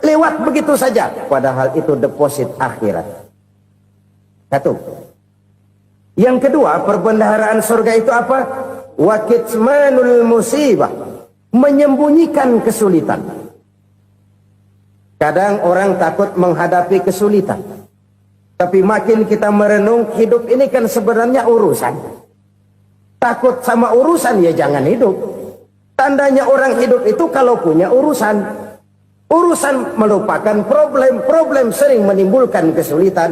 Lewat begitu saja, padahal itu deposit akhirat. Satu. Yang kedua, perbendaharaan surga itu apa? Wa kitmanul musibah, menyembunyikan kesulitan. Kadang orang takut menghadapi kesulitan, tapi makin kita merenung, hidup ini kan sebenarnya urusan. Takut sama urusan, ya jangan hidup. Tandanya orang hidup itu kalau punya urusan. Urusan melupakan problem. Problem sering menimbulkan kesulitan.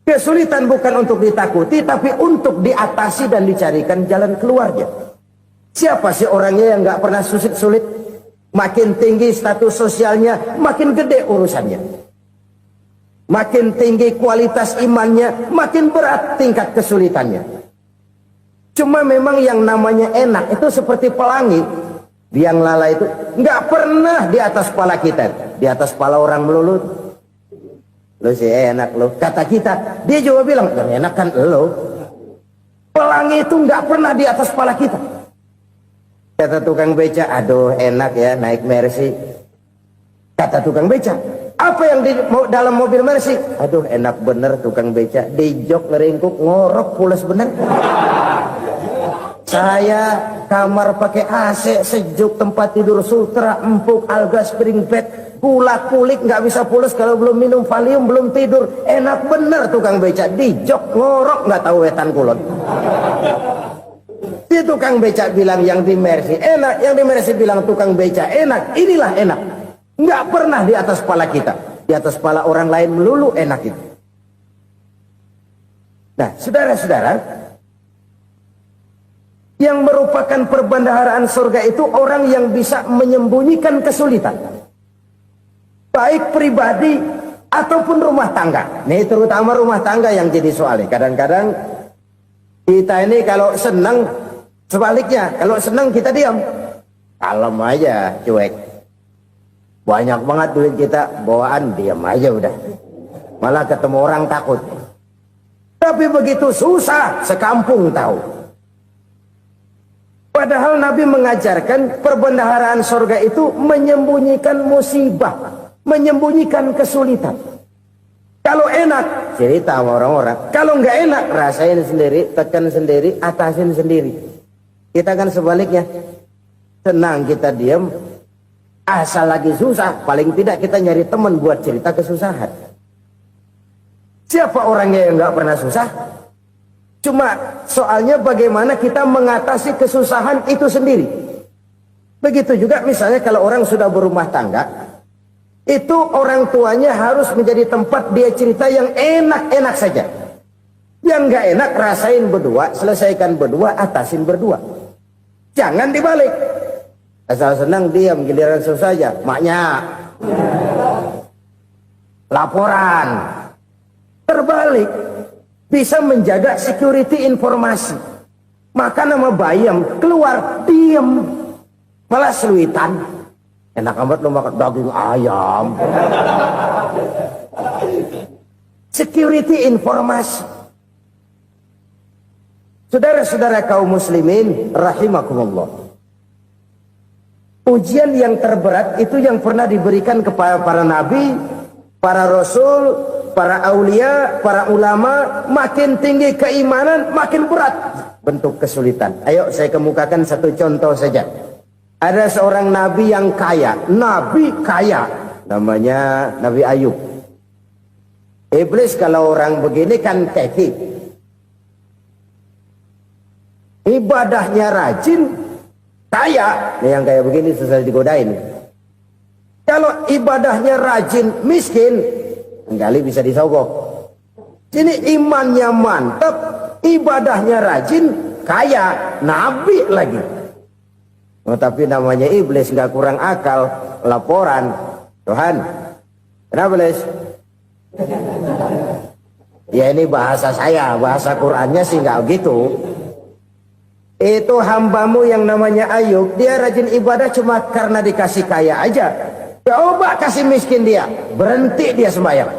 Kesulitan bukan untuk ditakuti, tapi untuk diatasi dan dicarikan jalan keluarnya. Siapa sih orangnya yang nggak pernah sulit-sulit? Makin tinggi status sosialnya, makin gede urusannya. Makin tinggi kualitas imannya, makin berat tingkat kesulitannya. Cuma memang yang namanya enak itu seperti pelangi. Biang lala itu nggak pernah di atas kepala kita, di atas kepala orang melulu. Lo sih enak lo, kata kita. Dia juga bilang yang enak kan lo. Pelangi itu nggak pernah di atas kepala kita. Kata tukang beca, aduh enak ya naik Mercy. Kata tukang beca, apa yang di dalam mobil Mercy? Aduh enak bener tukang beca, di jok ngeringkuk ngorok pules bener. Saya kamar pakai AC sejuk, tempat tidur sutra empuk, alga spring bed, kulak kulik nggak bisa pules kalau belum minum Valium, belum tidur. Enak bener tukang beca, di jok ngorok nggak tahu wetan kulon. Si tukang beca bilang yang di Mercy enak, yang di Mercy bilang tukang beca enak. Inilah enak, nggak pernah di atas kepala kita, di atas kepala orang lain melulu enak itu. Nah, saudara-saudara, yang merupakan perbendaharaan surga itu orang yang bisa menyembunyikan kesulitan, baik pribadi ataupun rumah tangga. Nih terutama rumah tangga yang jadi soalnya. Kadang-kadang kita ini kalau senang, sebaliknya kalau senang kita diam, kalem aja, cuek. Banyak banget duit kita bawaan, diam aja udah. Malah ketemu orang takut. Tapi begitu susah, sekampung tahu. Padahal Nabi mengajarkan perbendaharaan surga itu menyembunyikan musibah, menyembunyikan kesulitan. Kalau enak, cerita sama orang-orang. Kalau nggak enak, rasain sendiri, tekan sendiri, atasin sendiri. Kita kan sebaliknya. Senang kita diam, asal lagi susah, paling tidak kita nyari teman buat cerita kesusahan. Siapa orangnya yang nggak pernah susah? Cuma soalnya bagaimana kita mengatasi kesusahan itu sendiri. Begitu juga misalnya kalau orang sudah berumah tangga, itu orang tuanya harus menjadi tempat dia cerita yang enak-enak saja. Yang nggak enak rasain berdua, selesaikan berdua, atasin berdua. Jangan dibalik. Asal senang diam, giliran susah saja. Maknya laporan. Terbalik. Bisa menjaga security informasi. Maka nama bayam keluar diem, malah seluitan. Enak amat lo makan daging ayam. Security informasi. Saudara-saudara kaum muslimin rahimakumullah, ujian yang terberat itu yang pernah diberikan kepada para nabi, para rasul, para aulia, para ulama. Makin tinggi keimanan, makin berat bentuk kesulitan. Ayo saya kemukakan satu contoh saja. Ada seorang nabi yang kaya, nabi kaya, namanya Nabi Ayub. Iblis kalau orang begini kan keki, ibadahnya rajin, kaya. Nih yang kayak begini susah digodain. Kalau ibadahnya rajin, miskin, kali bisa disogok. Sini imannya mantap, ibadahnya rajin, kaya, nabi lagi. Oh, tapi namanya iblis, nggak kurang akal. Laporan, Tuhan, kenapa iblis? Ya ini bahasa saya, bahasa Qurannya sih nggak gitu. Itu hambamu yang namanya Ayub, dia rajin ibadah cuma karena dikasih kaya aja. Coba kasih miskin dia, berhenti dia sembahyang.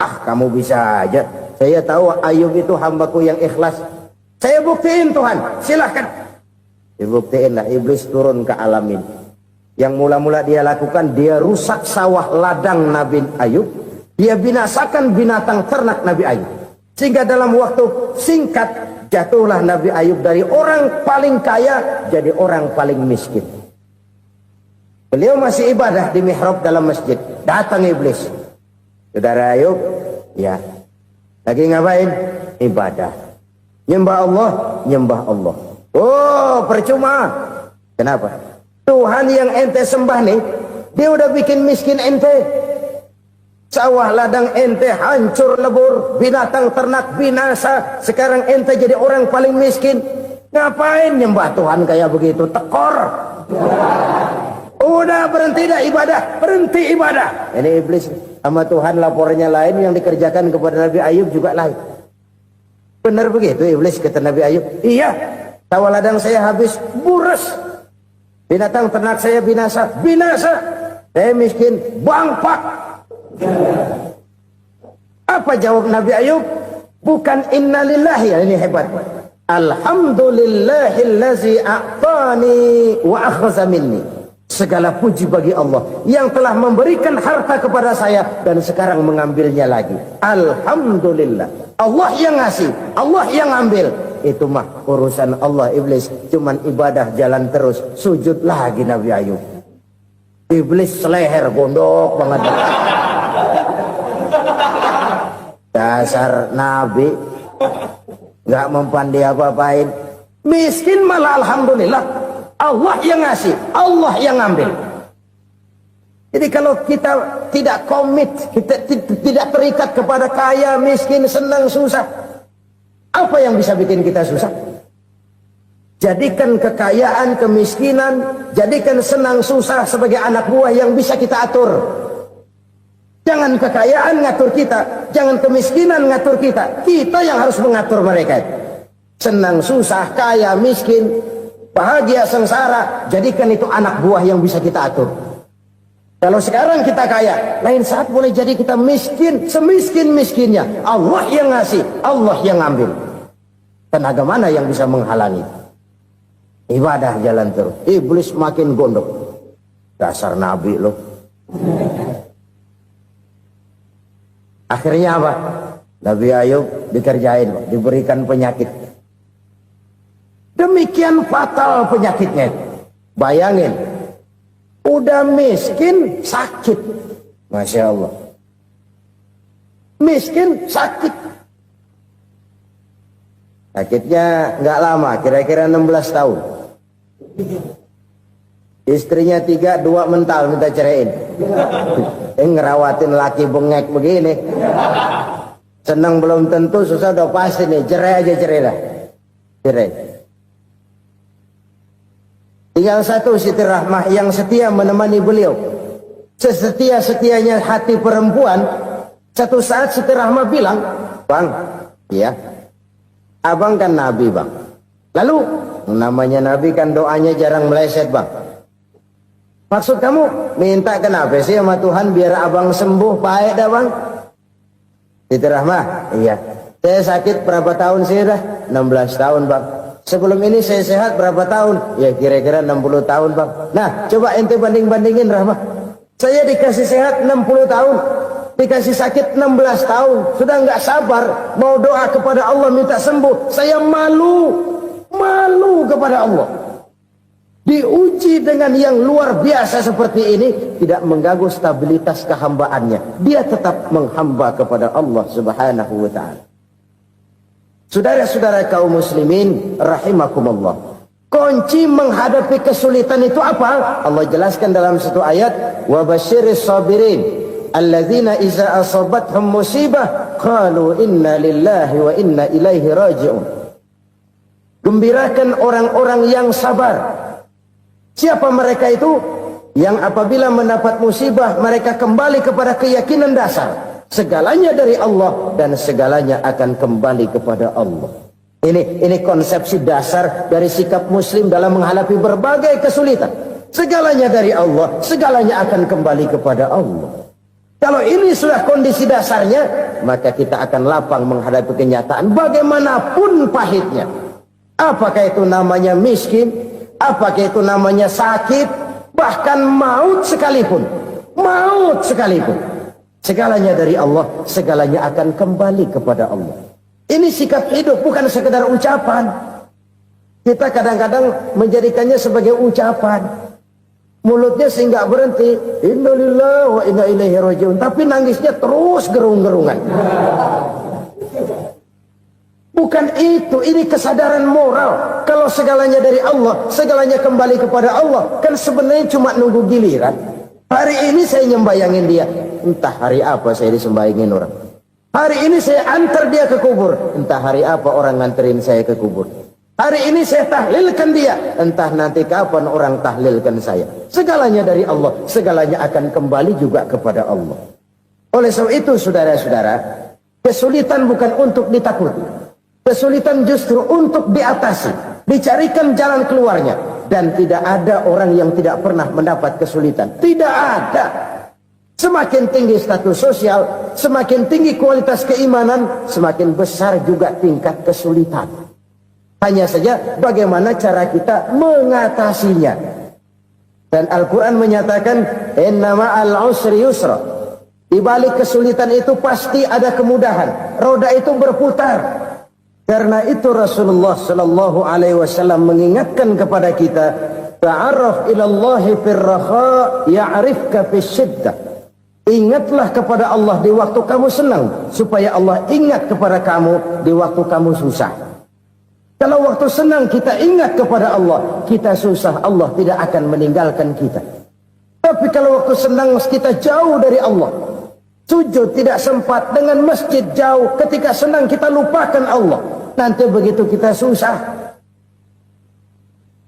Ah, kamu bisa aja. Saya tahu Ayub itu hambaku yang ikhlas. Saya buktiin Tuhan, silahkan. Dibuktiin lah, iblis turun ke alam ini. Yang mula-mula dia lakukan, dia rusak sawah ladang Nabi Ayub. Dia binasakan binatang ternak Nabi Ayub. Sehingga dalam waktu singkat, jatuhlah Nabi Ayub dari orang paling kaya jadi orang paling miskin. Beliau masih ibadah di mihrab dalam masjid. Datang iblis. Saudara Ayub, ya, lagi ngapain? Ibadah. Nyembah Allah, nyembah Allah. Oh, percuma. Kenapa? Tuhan yang ente sembah nih, dia udah bikin miskin ente. Sawah ladang ente hancur lebur, binatang ternak binasa. Sekarang ente jadi orang paling miskin. Ngapain nyembah Tuhan kayak begitu? Tekor. Udah berhenti dah ibadah, berhenti ibadah. Ini iblis sama Tuhan lapornya lain, yang dikerjakan kepada Nabi Ayub juga lain. Benar begitu iblis, kata Nabi Ayub. Iya, sawah ladang saya habis, buras. Binatang ternak saya binasa, binasa. Saya miskin, bangpak. Apa jawab Nabi Ayub? Bukan innalillahi, ini hebat. Alhamdulillahillazi a'tani wa akhza minni. Segala puji bagi Allah yang telah memberikan harta kepada saya dan sekarang mengambilnya lagi. Alhamdulillah. Allah yang ngasih, Allah yang ambil. Itu mah urusan Allah. Iblis cuman ibadah jalan terus, sujud lagi Nabi Ayub. Iblis seleher gondok banget. Dasar Nabi nggak mempan dia apa-apain. Miskin malah alhamdulillah. Allah yang ngasih, Allah yang ambil. Jadi kalau kita tidak komit, kita tidak terikat kepada kaya, miskin, senang, susah, apa yang bisa bikin kita susah? Jadikan kekayaan, kemiskinan, jadikan senang, susah sebagai anak buah yang bisa kita atur. Jangan kekayaan ngatur kita, jangan kemiskinan ngatur kita. Kita yang harus mengatur mereka. Senang, susah, kaya, miskin, bahagia, sengsara, jadikan itu anak buah yang bisa kita atur. Kalau sekarang kita kaya, lain saat boleh jadi kita miskin, semiskin-miskinnya. Allah yang ngasih, Allah yang ambil. Tenaga mana yang bisa menghalangi? Ibadah jalan terus. Iblis makin gondok. Dasar Nabi loh. Akhirnya apa? Nabi Ayub dikerjain, diberikan penyakit. Demikian fatal penyakitnya. Bayangin, udah miskin, sakit. Masya Allah. Miskin, sakit. Sakitnya nggak lama, kira-kira 16 tahun. Istrinya 3, 2 mental minta ceraiin. Ngerawatin laki bengek begini. Senang belum tentu, susah udah pasti nih. Cerai aja, cerai lah. Cerai. Tinggal satu Siti Rahmah yang setia menemani beliau. Sesetia-setianya hati perempuan. Satu saat Siti Rahmah bilang, "Bang, ya, abang kan Nabi, Bang. Lalu, namanya Nabi kan doanya jarang meleset, Bang. Maksud kamu minta kenapa sih sama Tuhan biar abang sembuh, baik dah, Bang?" Siti Rahmah, iya. Saya sakit berapa tahun sih dah? 16 tahun, Bang. Sebelum ini saya sehat berapa tahun? Ya kira-kira 60 tahun, Bang. Nah, coba ente banding-bandingin, Rahmah. Saya dikasih sehat 60 tahun, dikasih sakit 16 tahun. Sudah nggak sabar mau doa kepada Allah minta sembuh. Saya malu kepada Allah. Diuji dengan yang luar biasa seperti ini, tidak mengganggu stabilitas kehambaannya. Dia tetap menghamba kepada Allah Subhanahu wa ta'ala. Saudara-saudara kaum muslimin rahimakumullah. Kunci menghadapi kesulitan itu apa? Allah jelaskan dalam satu ayat, wa basyiris sabirin alladzina iza asabathum musibah qalu inna lillahi wa inna ilaihi raji'un. Gembirakan orang-orang yang sabar. Siapa mereka itu? Yang apabila mendapat musibah mereka kembali kepada keyakinan dasar. Segalanya dari Allah dan segalanya akan kembali kepada Allah. Ini konsepsi dasar dari sikap muslim dalam menghadapi berbagai kesulitan. Segalanya dari Allah, segalanya akan kembali kepada Allah. Kalau ini sudah kondisi dasarnya, maka kita akan lapang menghadapi kenyataan bagaimanapun pahitnya. Apakah itu namanya miskin? Apakah itu namanya sakit? Bahkan maut sekalipun, segalanya dari Allah, segalanya akan kembali kepada Allah. Ini sikap hidup, bukan sekedar ucapan. Kita kadang-kadang menjadikannya sebagai ucapan. Mulutnya sehingga berhenti, innalillahi wa inna ilaihi rajiun, tapi nangisnya terus gerung-gerungan. Bukan itu, ini kesadaran moral. Kalau segalanya dari Allah, segalanya kembali kepada Allah, kan sebenarnya cuma nunggu giliran. Hari ini saya nyembayangin dia, entah hari apa saya disembayangin orang. Hari ini saya antar dia ke kubur, entah hari apa orang nganterin saya ke kubur. Hari ini saya tahlilkan dia, entah nanti kapan orang tahlilkan saya. Segalanya dari Allah, segalanya akan kembali juga kepada Allah. Oleh sebab itu saudara-saudara, kesulitan bukan untuk ditakuti. Kesulitan justru untuk diatasi, dicarikan jalan keluarnya. Dan tidak ada orang yang tidak pernah mendapat kesulitan. Tidak ada. Semakin tinggi status sosial, semakin tinggi kualitas keimanan, semakin besar juga tingkat kesulitan. Hanya saja bagaimana cara kita mengatasinya. Dan Al-Quran menyatakan, inna ma'al usri yusra. Di balik kesulitan itu pasti ada kemudahan. Roda itu berputar. Karena itu Rasulullah sallallahu alaihi wasallam mengingatkan kepada kita, ta'arraf ilallahi fir raha ya'rifka fis syiddah. Ingatlah kepada Allah di waktu kamu senang, supaya Allah ingat kepada kamu di waktu kamu susah. Kalau waktu senang kita ingat kepada Allah, kita susah, Allah tidak akan meninggalkan kita. Tapi kalau waktu senang kita jauh dari Allah, sujud tidak sempat, dengan masjid jauh, ketika senang kita lupakan Allah. Nanti begitu kita susah,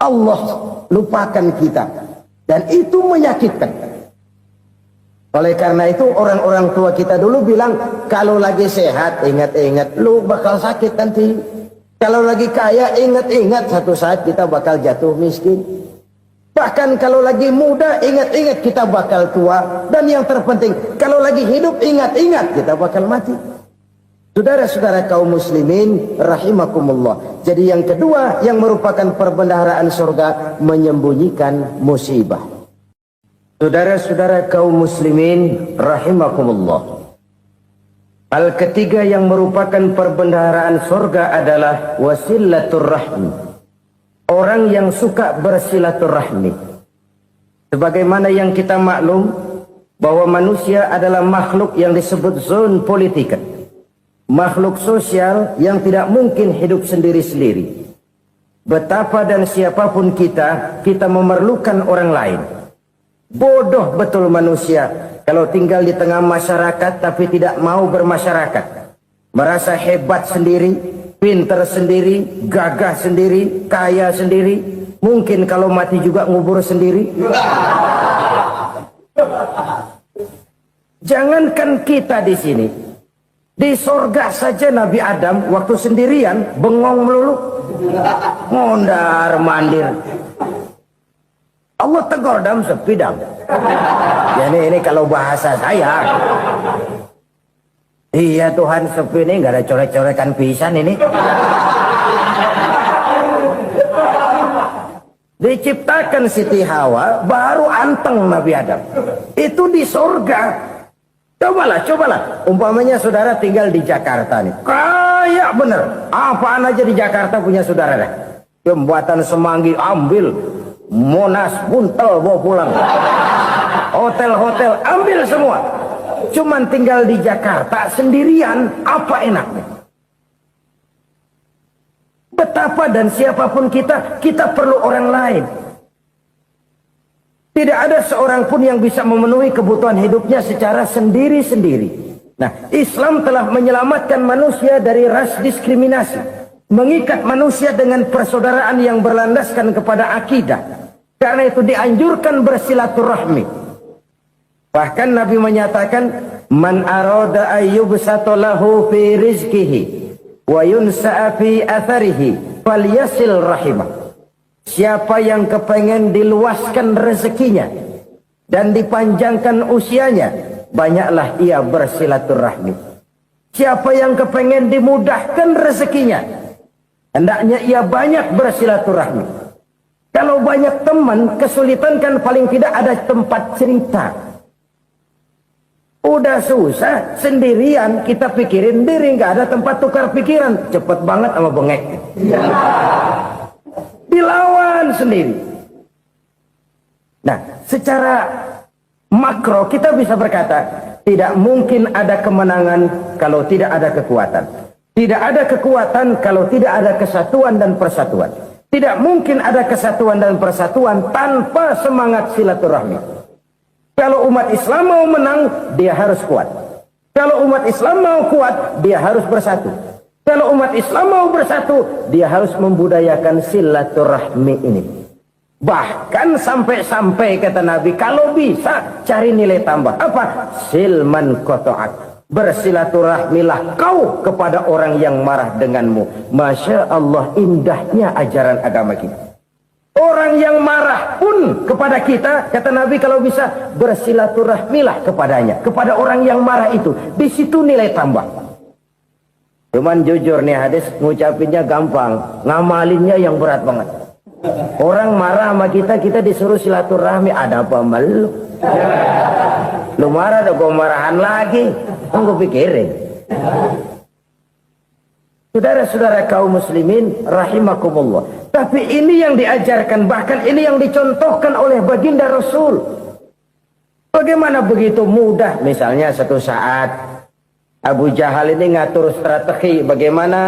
Allah lupakan kita. Dan itu menyakitkan. Oleh karena itu orang-orang tua kita dulu bilang, kalau lagi sehat ingat-ingat lu bakal sakit nanti. Kalau lagi kaya ingat-ingat satu saat kita bakal jatuh miskin. Bahkan kalau lagi muda ingat-ingat kita bakal tua. Dan yang terpenting, kalau lagi hidup ingat-ingat kita bakal mati. Saudara-saudara kaum muslimin rahimakumullah. Jadi yang kedua yang merupakan perbendaharaan surga, menyembunyikan musibah. Saudara-saudara kaum muslimin rahimakumullah. Hal ketiga yang merupakan perbendaharaan surga adalah wasilatur rahmi. Orang yang suka bersilaturahmi. Sebagaimana yang kita maklum bahwa manusia adalah makhluk yang disebut zon politika. Makhluk sosial yang tidak mungkin hidup sendiri-sendiri. Betapa dan siapapun kita memerlukan orang lain. Bodoh betul manusia kalau tinggal di tengah masyarakat tapi tidak mau bermasyarakat. Merasa hebat sendiri, pintar sendiri, gagah sendiri, kaya sendiri. Mungkin kalau mati juga ngubur sendiri. Jangankan kita di sini. Di sorga saja Nabi Adam waktu sendirian bengong melulu, ngondar mandir. Allah tegur dam sepi dam. Ya ini kalau bahasa saya. Iya Tuhan sepi ini nggak ada coret-coretan pisan ini. Diciptakan Siti Hawa baru anteng Nabi Adam. Itu di sorga. Cobalah. Umpamanya saudara tinggal di Jakarta nih. Kayak bener. Apaan aja di Jakarta punya saudara dah. Jembatan Semanggi ambil. Monas, Buntel bawa pulang. Hotel-hotel ambil semua. Cuman tinggal di Jakarta sendirian, apa enaknya? Betapa dan siapapun kita perlu orang lain. Tidak ada seorang pun yang bisa memenuhi kebutuhan hidupnya secara sendiri-sendiri. Nah, Islam telah menyelamatkan manusia dari ras diskriminasi. Mengikat manusia dengan persaudaraan yang berlandaskan kepada akidah. Karena itu dianjurkan bersilaturahmi. Bahkan Nabi menyatakan, man arada ayyubsata lahu fi rizqihi wa yunsa'a fi atharihi falyasil rahimah. Siapa yang kepengen diluaskan rezekinya dan dipanjangkan usianya, banyaklah ia bersilaturahmi. Siapa yang kepengen dimudahkan rezekinya, hendaknya ia banyak bersilaturahmi. Kalau banyak teman, kesulitan kan paling tidak ada tempat cerita. Udah susah, sendirian, kita pikirin diri, nggak ada tempat tukar pikiran. Cepet banget sama bengek. Dilawan sendiri. Nah, secara makro kita bisa berkata, tidak mungkin ada kemenangan kalau tidak ada kekuatan. Tidak ada kekuatan kalau tidak ada kesatuan dan persatuan. Tidak mungkin ada kesatuan dan persatuan tanpa semangat silaturahmi. Kalau umat Islam mau menang, dia harus kuat. Kalau umat Islam mau kuat, dia harus bersatu. Kalau umat Islam mau bersatu, dia harus membudayakan silaturahmi ini. Bahkan sampai-sampai kata Nabi, kalau bisa cari nilai tambah. Apa? Silman koto'at. Bersilaturahmilah kau kepada orang yang marah denganmu. Masya Allah, indahnya ajaran agama kita. Orang yang marah pun kepada kita, kata Nabi, kalau bisa bersilaturahmilah kepadanya, kepada orang yang marah itu. Di situ nilai tambah. Cuman jujur nih hadis, ngucapinnya gampang, ngamalinnya yang berat banget. Orang marah sama kita, kita disuruh silaturahmi. Ada apa malu? Lu marah, ada gue marahan lagi. Tunggu pikirin. Saudara-saudara kaum muslimin rahimakumullah. Tapi ini yang diajarkan, bahkan ini yang dicontohkan oleh baginda Rasul. Bagaimana begitu mudah, misalnya satu saat Abu Jahal ini ngatur strategi bagaimana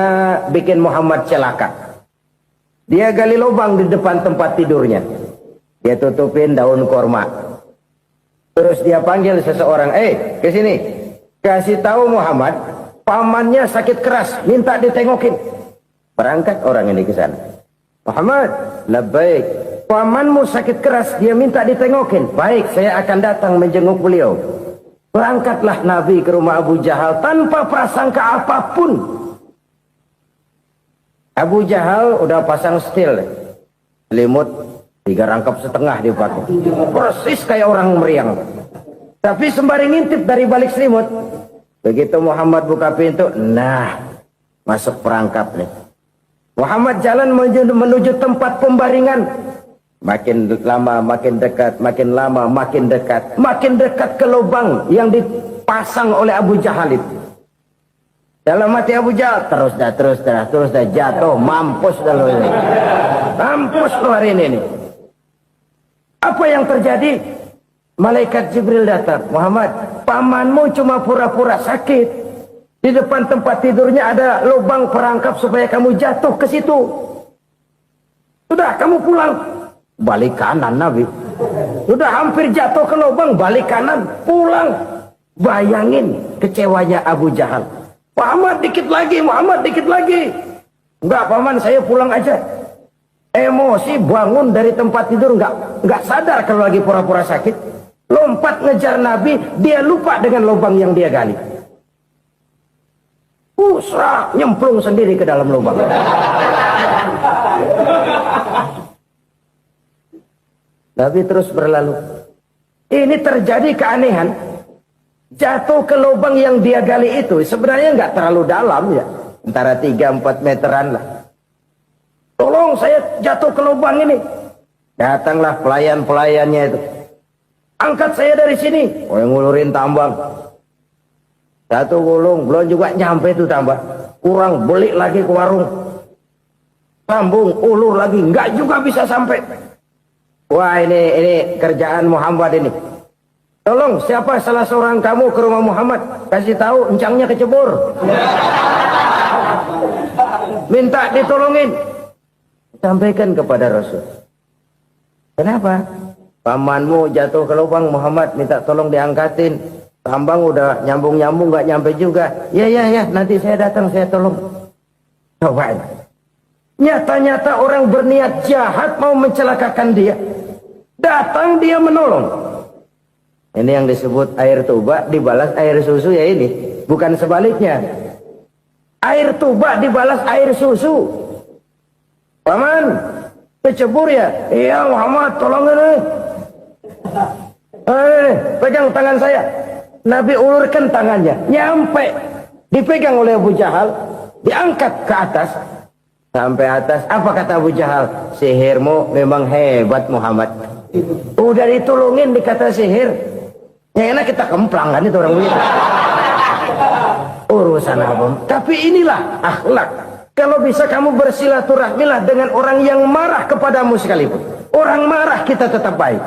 bikin Muhammad celaka. Dia gali lubang di depan tempat tidurnya. Dia tutupin daun korma. Terus dia panggil seseorang, ke sini. Kasih tahu Muhammad, pamannya sakit keras, minta ditengokin. Berangkat orang ini ke sana. Muhammad, labbaik. Pamanmu sakit keras, dia minta ditengokin. Baik, saya akan datang menjenguk beliau. Berangkatlah Nabi ke rumah Abu Jahal tanpa prasangka apapun. Abu Jahal udah pasang setil, selimut 3 rangkap setengah dipakai, persis kayak orang meriang. Tapi sembari ngintip dari balik selimut. Begitu Muhammad buka pintu, nah masuk perangkap nih. Muhammad jalan menuju tempat pembaringan. Makin lama makin dekat, makin lama makin dekat, makin dekat ke lubang yang dipasang oleh Abu Jahal itu. Dalam hati Abu Jahal, terus dah jatuh, mampus dah lo ini. Mampus lo hari ini nih. Apa yang terjadi? Malaikat Jibril datang. Muhammad, pamanmu cuma pura-pura sakit. Di depan tempat tidurnya ada lubang perangkap supaya kamu jatuh ke situ. Sudah, kamu pulang. Balik kanan Nabi. Sudah hampir jatuh ke lubang, balik kanan, pulang. Bayangin kecewanya Abu Jahal. Muhammad dikit lagi, Muhammad dikit lagi. Enggak paman, saya pulang aja. Emosi bangun dari tempat tidur, enggak sadar kalau lagi pura-pura sakit. Lompat ngejar Nabi, dia lupa dengan lubang yang dia gali. Usrah, nyemplung sendiri ke dalam lubang. Nabi terus berlalu. Ini terjadi keanehan. Jatuh ke lubang yang dia gali itu sebenarnya nggak terlalu dalam ya, antara 3-4 meteran lah. Tolong saya jatuh ke lubang ini. Datanglah pelayan-pelayannya itu. Angkat saya dari sini. Oh, yang ngulurin tambang. Satu gulung, belum juga nyampe itu tambang. Kurang, beli lagi ke warung. Sambung, ulur lagi, nggak juga bisa sampai. Wah, ini kerjaan Muhammad ini. Tolong, siapa salah seorang kamu ke rumah Muhammad? Kasih tahu, encangnya kecebur. Minta ditolongin. Sampaikan kepada Rasul. Kenapa? Pamanmu jatuh ke lubang, Muhammad minta tolong diangkatin. Tambang udah nyambung-nyambung, nggak nyampe juga. Ya, nanti saya datang, saya tolong. Coba. Nyata-nyata orang berniat jahat mau mencelakakan dia. Datang dia menolong. Ini yang disebut air tuba dibalas air susu ya ini. Bukan sebaliknya. Air tuba dibalas air susu. Paman, kecebur ya? Iya Muhammad, tolong ini. Pegang tangan saya. Nabi ulurkan tangannya. Nyampe. Dipegang oleh Abu Jahal. Diangkat ke atas. Sampai atas, apa kata Abu Jahal? Sihirmu memang hebat Muhammad. Udah ditolongin dikata sihir. Ya enak kita kemplang kan itu orang begitu. Urusan apa? Tapi inilah akhlak. Kalau bisa kamu bersilaturahmilah dengan orang yang marah kepadamu sekalipun. Orang marah kita tetap baik.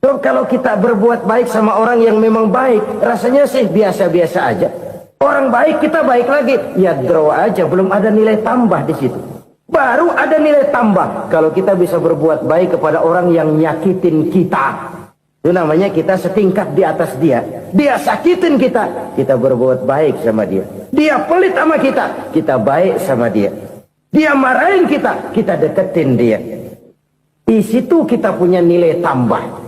So, kalau kita berbuat baik sama orang yang memang baik, rasanya sih biasa-biasa aja. Orang baik kita baik lagi, ya draw aja, belum ada nilai tambah di situ. Baru ada nilai tambah kalau kita bisa berbuat baik kepada orang yang nyakitin kita. Itu namanya kita setingkat di atas dia. Dia sakitin kita, kita berbuat baik sama dia. Dia pelit sama kita, kita baik sama dia. Dia marahin kita, kita deketin dia. Di situ kita punya nilai tambah.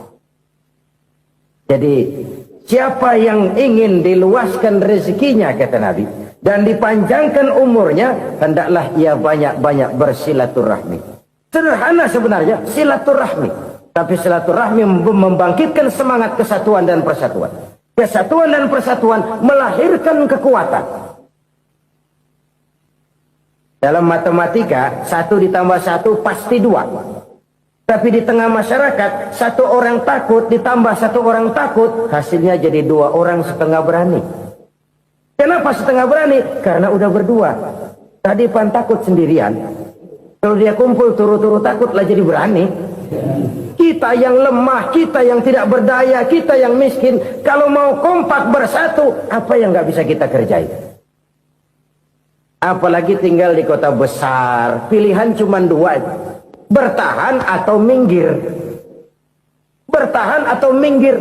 Jadi siapa yang ingin diluaskan rezekinya, kata Nabi, dan dipanjangkan umurnya, hendaklah ia banyak-banyak bersilaturahmi. Sederhana sebenarnya silaturahmi. Tapi silaturahmi membangkitkan semangat kesatuan dan persatuan. Kesatuan dan persatuan melahirkan kekuatan. Dalam matematika, 1 ditambah 1 pasti 2. Tapi di tengah masyarakat, 1 orang takut ditambah 1 orang takut, hasilnya jadi 2 orang setengah berani. Kenapa setengah berani? Karena udah berdua. Tadi pan takut sendirian. Kalau dia kumpul turu-turu takutlah jadi berani. Kita yang lemah, kita yang tidak berdaya, kita yang miskin, kalau mau kompak bersatu, apa yang nggak bisa kita kerjain? Apalagi tinggal di kota besar, pilihan cuma 2, bertahan atau minggir. Bertahan atau minggir.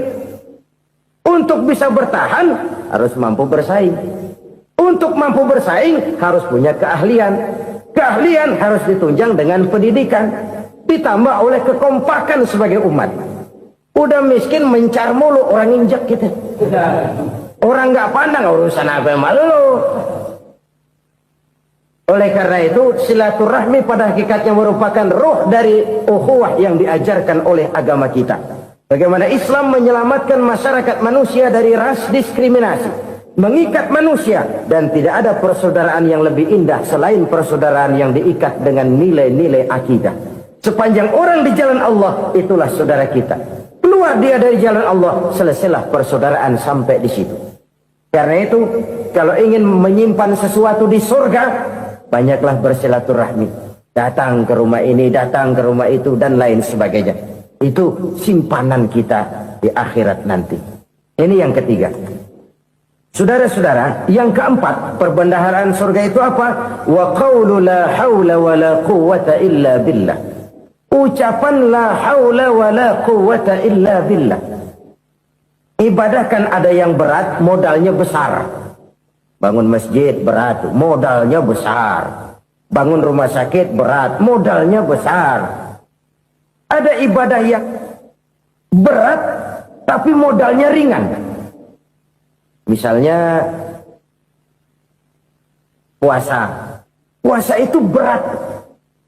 Untuk bisa bertahan harus mampu bersaing. Untuk mampu bersaing harus punya keahlian. Keahlian harus ditunjang dengan pendidikan, ditambah oleh kekompakan sebagai umat. Udah miskin mencar mulu, orang injak kita. Orang nggak pandang urusan apa malu. Oleh karena itu silaturahmi pada hakikatnya merupakan roh dari ukhuwah yang diajarkan oleh agama kita. Bagaimana Islam menyelamatkan masyarakat manusia dari ras diskriminasi, mengikat manusia, dan tidak ada persaudaraan yang lebih indah selain persaudaraan yang diikat dengan nilai-nilai akidah. Sepanjang orang di jalan Allah, itulah saudara kita. Keluar dia dari jalan Allah, selesailah persaudaraan sampai di situ. Karena itu, kalau ingin menyimpan sesuatu di surga, banyaklah bersilaturahmi. Datang ke rumah ini, datang ke rumah itu, dan lain sebagainya. Itu simpanan kita di akhirat nanti. Ini yang ketiga. Saudara-saudara, yang keempat, perbendaharaan surga itu apa? Wa qawlu la hawla wa la quwwata illa billah. Ucapan la haula wa la quwwata illa billah. Ibadah kan ada yang berat, modalnya besar. Bangun masjid berat, modalnya besar. Bangun rumah sakit berat, modalnya besar. Ada ibadah yang berat tapi modalnya ringan. Misalnya puasa. Puasa itu berat,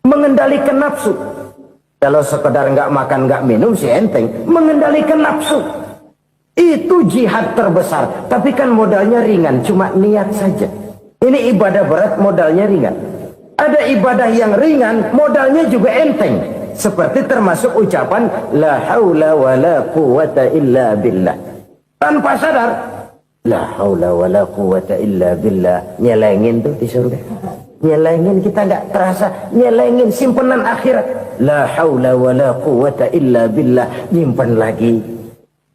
mengendalikan nafsu. Kalau sekedar nggak makan nggak minum sih enteng, mengendalikan nafsu itu jihad terbesar. Tapi kan modalnya ringan, cuma niat saja. Ini ibadah berat, modalnya ringan. Ada ibadah yang ringan, modalnya juga enteng. Seperti termasuk ucapan la haula wa la quwwata illa billah. Tanpa sadar, la haula wa la quwwata illa billah, nyelengin tuh di surga. Nyelengin, kita nggak terasa, nyelengin simpenan akhirat. La haula wa la quwwata illa billah, nyimpan lagi.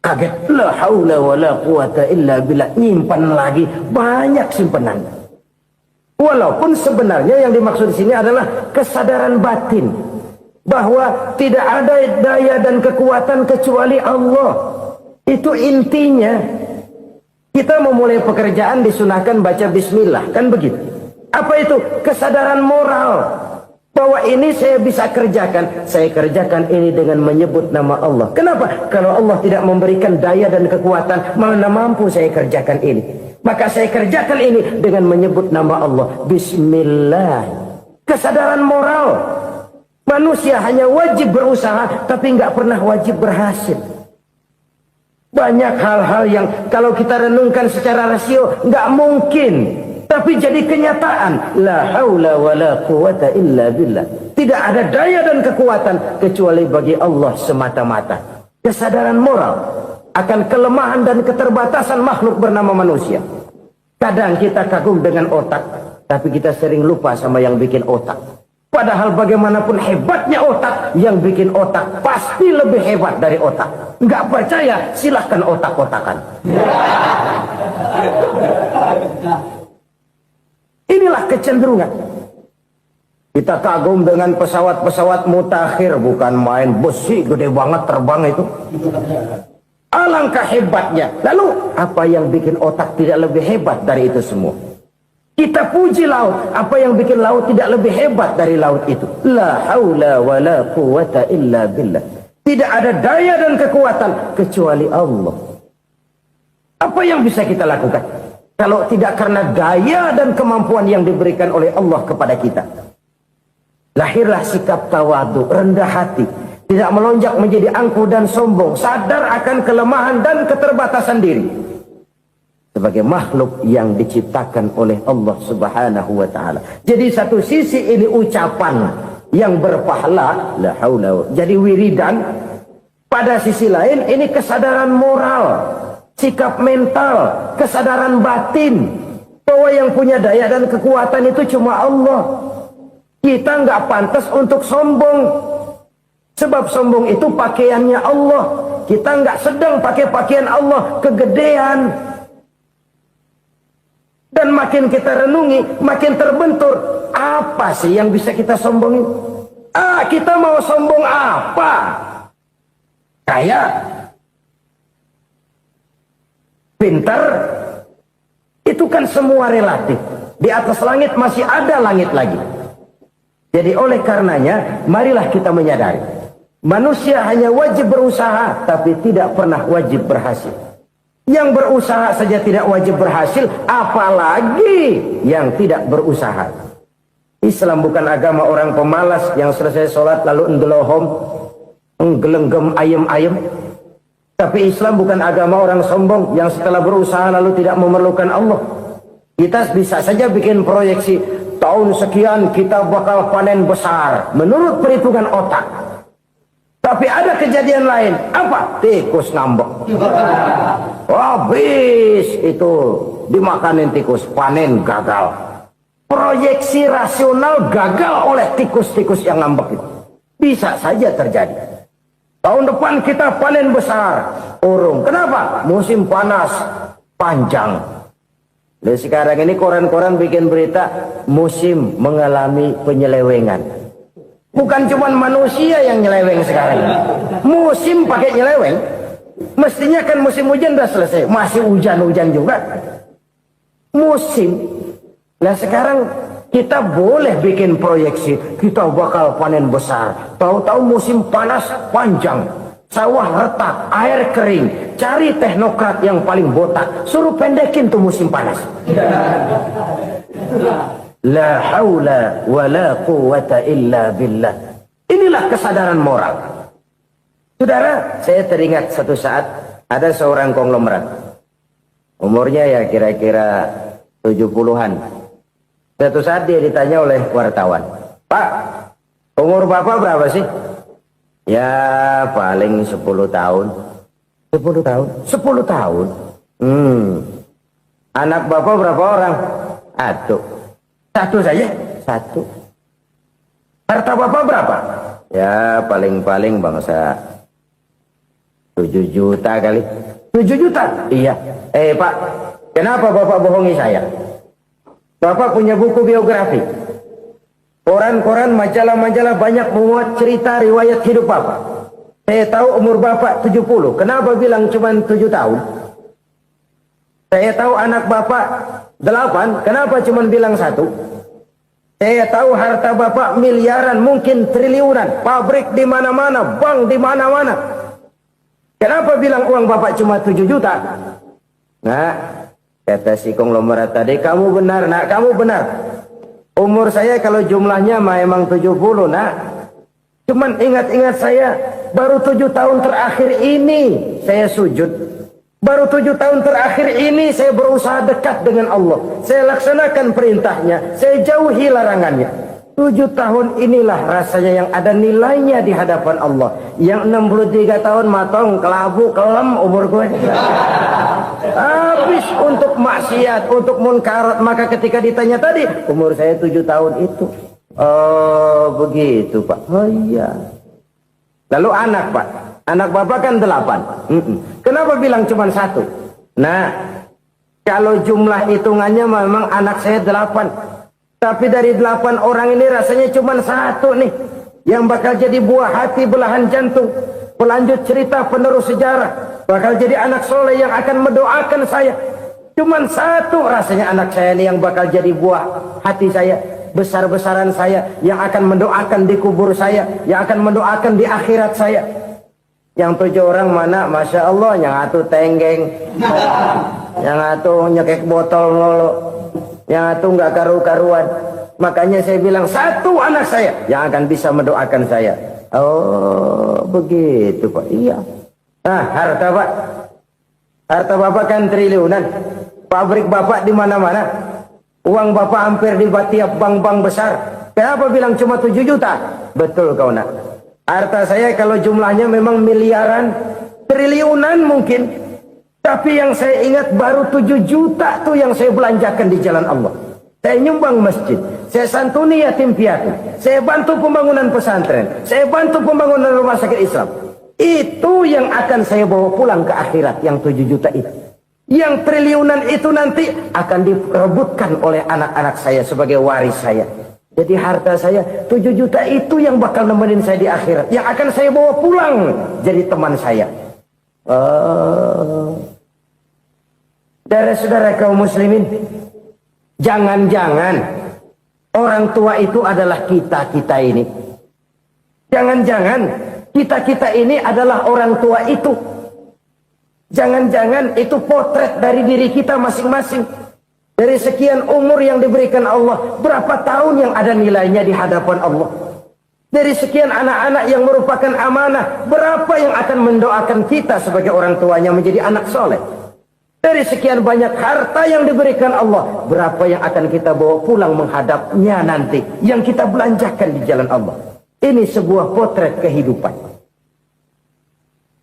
Kaget, la haula wa la quwwata illa billah, nyimpan lagi. Banyak simpenan. Walaupun sebenarnya yang dimaksud di sini adalah kesadaran batin bahwa tidak ada daya dan kekuatan kecuali Allah. Itu intinya. Kita memulai pekerjaan disunahkan baca bismillah, kan begitu? Apa itu? Kesadaran moral bahwa ini saya bisa kerjakan. Saya kerjakan ini dengan menyebut nama Allah. Kenapa? Kalau Allah tidak memberikan daya dan kekuatan, mana mampu saya kerjakan ini. Maka saya kerjakan ini dengan menyebut nama Allah. Bismillah. Kesadaran moral. Manusia hanya wajib berusaha, tapi nggak pernah wajib berhasil. Banyak hal-hal yang kalau kita renungkan secara rasio, nggak mungkin Tapi jadi kenyataan, la haula wala quwata illa billah. Tidak ada daya dan kekuatan kecuali bagi Allah semata-mata. Kesadaran moral akan kelemahan dan keterbatasan makhluk bernama manusia. Kadang kita kagum dengan otak, tapi kita sering lupa sama yang bikin otak. Padahal bagaimanapun hebatnya otak, yang bikin otak pasti lebih hebat dari otak. Nggak percaya, silahkan otak-otakan. Inilah kecenderungan. Kita kagum dengan pesawat-pesawat mutakhir, bukan main, besi gede banget terbang itu. Alangkah hebatnya. Lalu apa yang bikin otak tidak lebih hebat dari itu semua? Kita puji laut. Apa yang bikin laut tidak lebih hebat dari laut itu? La haula wa la quwata illa billah. Tidak ada daya dan kekuatan kecuali Allah. Apa yang bisa kita lakukan kalau tidak karena daya dan kemampuan yang diberikan oleh Allah kepada kita? Lahirlah sikap tawadu, rendah hati, tidak melonjak menjadi angkuh dan sombong, sadar akan kelemahan dan keterbatasan diri. Sebagai makhluk yang diciptakan oleh Allah Subhanahu wa taala. Jadi satu sisi ini ucapan yang berpahala, la haula, jadi wiridan. Pada sisi lain ini kesadaran moral, sikap mental, kesadaran batin bahwa yang punya daya dan kekuatan itu cuma Allah. Kita nggak pantas untuk sombong, sebab sombong itu pakaiannya Allah. Kita nggak sedang pakai pakaian Allah, kegedean. Dan makin kita renungi, makin terbentur. Apa sih yang bisa kita sombongin? Kita mau sombong apa? Kaya, pintar, itu kan semua relatif. Di atas langit masih ada langit lagi. Jadi oleh karenanya, marilah kita menyadari. Manusia hanya wajib berusaha, tapi tidak pernah wajib berhasil. Yang berusaha saja tidak wajib berhasil, apalagi yang tidak berusaha. Islam bukan agama orang pemalas yang selesai sholat lalu ngelohom, nggelenggem ayem-ayem. Tapi Islam bukan agama orang sombong yang setelah berusaha lalu tidak memerlukan Allah. Kita bisa saja bikin proyeksi, tahun sekian kita bakal panen besar menurut perhitungan otak. Tapi ada kejadian lain. Apa? Tikus ngambek. Habis itu dimakanin tikus, panen gagal. Proyeksi rasional gagal oleh tikus-tikus yang ngambek itu. Bisa saja terjadi. Tahun depan kita panen besar, urung. Kenapa? Musim panas panjang. Dan sekarang ini koran-koran bikin berita musim mengalami penyelewengan. Bukan cuma manusia yang nyeleweng sekarang. Musim pakai nyeleweng. Mestinya kan musim hujan udah selesai. Masih hujan-hujan juga. Musim. Nah sekarang kita boleh bikin proyeksi. Kita bakal panen besar. Tahu-tahu musim panas panjang. Sawah retak, air kering. Cari teknokrat yang paling botak. Suruh pendekin tuh musim panas. La haula wa la quwata illa billah. Inilah kesadaran moral. Saudara, saya teringat satu saat ada seorang konglomerat. Umurnya ya kira-kira 70-an. Satu saat dia ditanya oleh wartawan, "Pak, umur Bapak berapa sih?" "Ya, paling 10 tahun." 10 tahun? 10 tahun? Anak Bapak berapa orang? Satu saja? Satu. Harta Bapak berapa? Ya paling-paling bangsa 7 juta kali. 7 juta? Iya. Pak, kenapa Bapak bohongi saya? Bapak punya buku biografi. Koran-koran, majalah-majalah banyak memuat cerita riwayat hidup Bapak. Saya tahu umur Bapak 70. Kenapa bilang cuma 7 tahun? Saya tahu anak Bapak 8. Kenapa cuma bilang 1? Saya tahu harta Bapak miliaran, mungkin triliunan, pabrik di mana-mana, bank di mana-mana. Kenapa bilang uang Bapak cuma 7 juta? Nah, kata si konglomerat tadi, kamu benar, nak, kamu benar. Umur saya kalau jumlahnya memang 70, nak. Cuman ingat-ingat saya, baru 7 tahun terakhir ini saya sujud. Baru 7 tahun terakhir ini saya berusaha dekat dengan Allah. Saya laksanakan perintahnya, saya jauhi larangannya. 7 tahun inilah rasanya yang ada nilainya di hadapan Allah. Yang 63 tahun matong, kelabu, kelem umur gue. Habis untuk maksiat, untuk munkarat. Maka ketika ditanya tadi, umur saya 7 tahun itu. Oh begitu Pak. Oh iya. Lalu anak Pak. Anak bapak kan 8. Kenapa bilang cuma 1? Nah, kalau jumlah hitungannya memang anak saya 8. Tapi dari 8 orang ini rasanya cuma 1 nih. Yang bakal jadi buah hati, belahan jantung. Pelanjut cerita, penerus sejarah. Bakal jadi anak soleh yang akan mendoakan saya. Cuma 1 rasanya anak saya ini yang bakal jadi buah hati saya. Besar-besaran saya. Yang akan mendoakan di kubur saya. Yang akan mendoakan di akhirat saya. Yang 7 orang mana? Masya Allah, yang atu tenggeng, yang atu nyekek botol lolo, yang atu nggak karu-karuan. Makanya saya bilang 1 anak saya yang akan bisa mendoakan saya. Oh begitu Pak. Iya. Nah harta Pak, harta Bapak kan triliunan. Pabrik Bapak di mana-mana. Uang Bapak hampir di tiap bank-bank besar. Kenapa bilang cuma 7 juta? Betul kau nak. Harta saya kalau jumlahnya memang miliaran, triliunan mungkin. Tapi yang saya ingat baru 7 juta tuh yang saya belanjakan di jalan Allah. Saya nyumbang masjid, saya santuni yatim piatu, saya bantu pembangunan pesantren, saya bantu pembangunan rumah sakit Islam. Itu yang akan saya bawa pulang ke akhirat, yang 7 juta itu. Yang triliunan itu nanti akan direbutkan oleh anak-anak saya sebagai waris saya. Jadi harta saya 7 juta itu yang bakal nemenin saya di akhirat. Yang akan saya bawa pulang jadi teman saya. Saudara-saudara kaum muslimin, jangan-jangan orang tua itu adalah kita-kita ini. Jangan-jangan kita-kita ini adalah orang tua itu. Jangan-jangan itu potret dari diri kita masing-masing. Dari sekian umur yang diberikan Allah, berapa tahun yang ada nilainya di hadapan Allah? Dari sekian anak-anak yang merupakan amanah, berapa yang akan mendoakan kita sebagai orang tuanya menjadi anak soleh? Dari sekian banyak harta yang diberikan Allah, berapa yang akan kita bawa pulang menghadapnya nanti, yang kita belanjakan di jalan Allah? Ini sebuah potret kehidupan.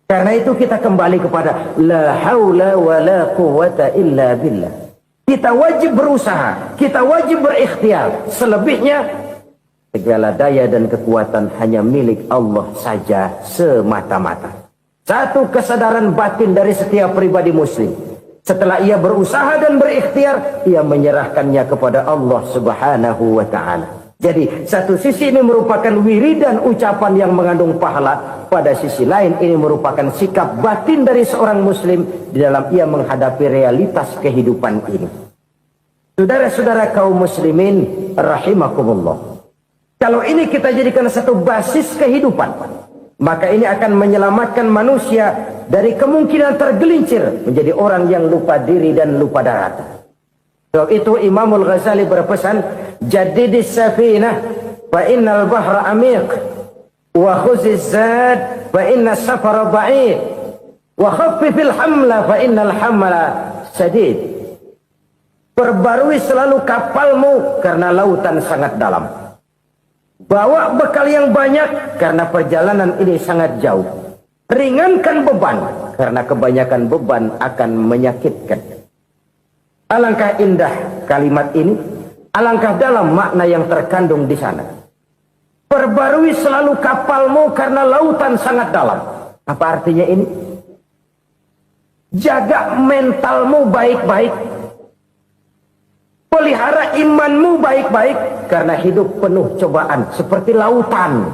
Karena itu kita kembali kepada la haula wa la quwata illa billah. Kita wajib berusaha, kita wajib berikhtiar. Selebihnya, segala daya dan kekuatan hanya milik Allah saja semata-mata. Satu kesadaran batin dari setiap pribadi muslim. Setelah ia berusaha dan berikhtiar, ia menyerahkannya kepada Allah Subhanahu wa ta'ala. Jadi, satu sisi ini merupakan wiridan ucapan yang mengandung pahala. Pada sisi lain, ini merupakan sikap batin dari seorang muslim di dalam ia menghadapi realitas kehidupan ini. Saudara-saudara kaum muslimin, rahimakumullah. Kalau ini kita jadikan satu basis kehidupan, maka ini akan menyelamatkan manusia dari kemungkinan tergelincir menjadi orang yang lupa diri dan lupa darat. Sebab itu Imamul Ghazali berpesan, jadidis safinah fa innal bahra amiq wa khuziz zad fa inna safara ba'id wa khaffifil hamla fa innal hamla sadid. Perbarui selalu kapalmu karena lautan sangat dalam. Bawa bekal yang banyak karena perjalanan ini sangat jauh. Ringankan beban karena kebanyakan beban akan menyakitkan. Alangkah indah kalimat ini, alangkah dalam makna yang terkandung di sana. Perbarui selalu kapalmu karena lautan sangat dalam. Apa artinya ini? Jaga mentalmu baik-baik. Pelihara imanmu baik-baik karena hidup penuh cobaan seperti lautan.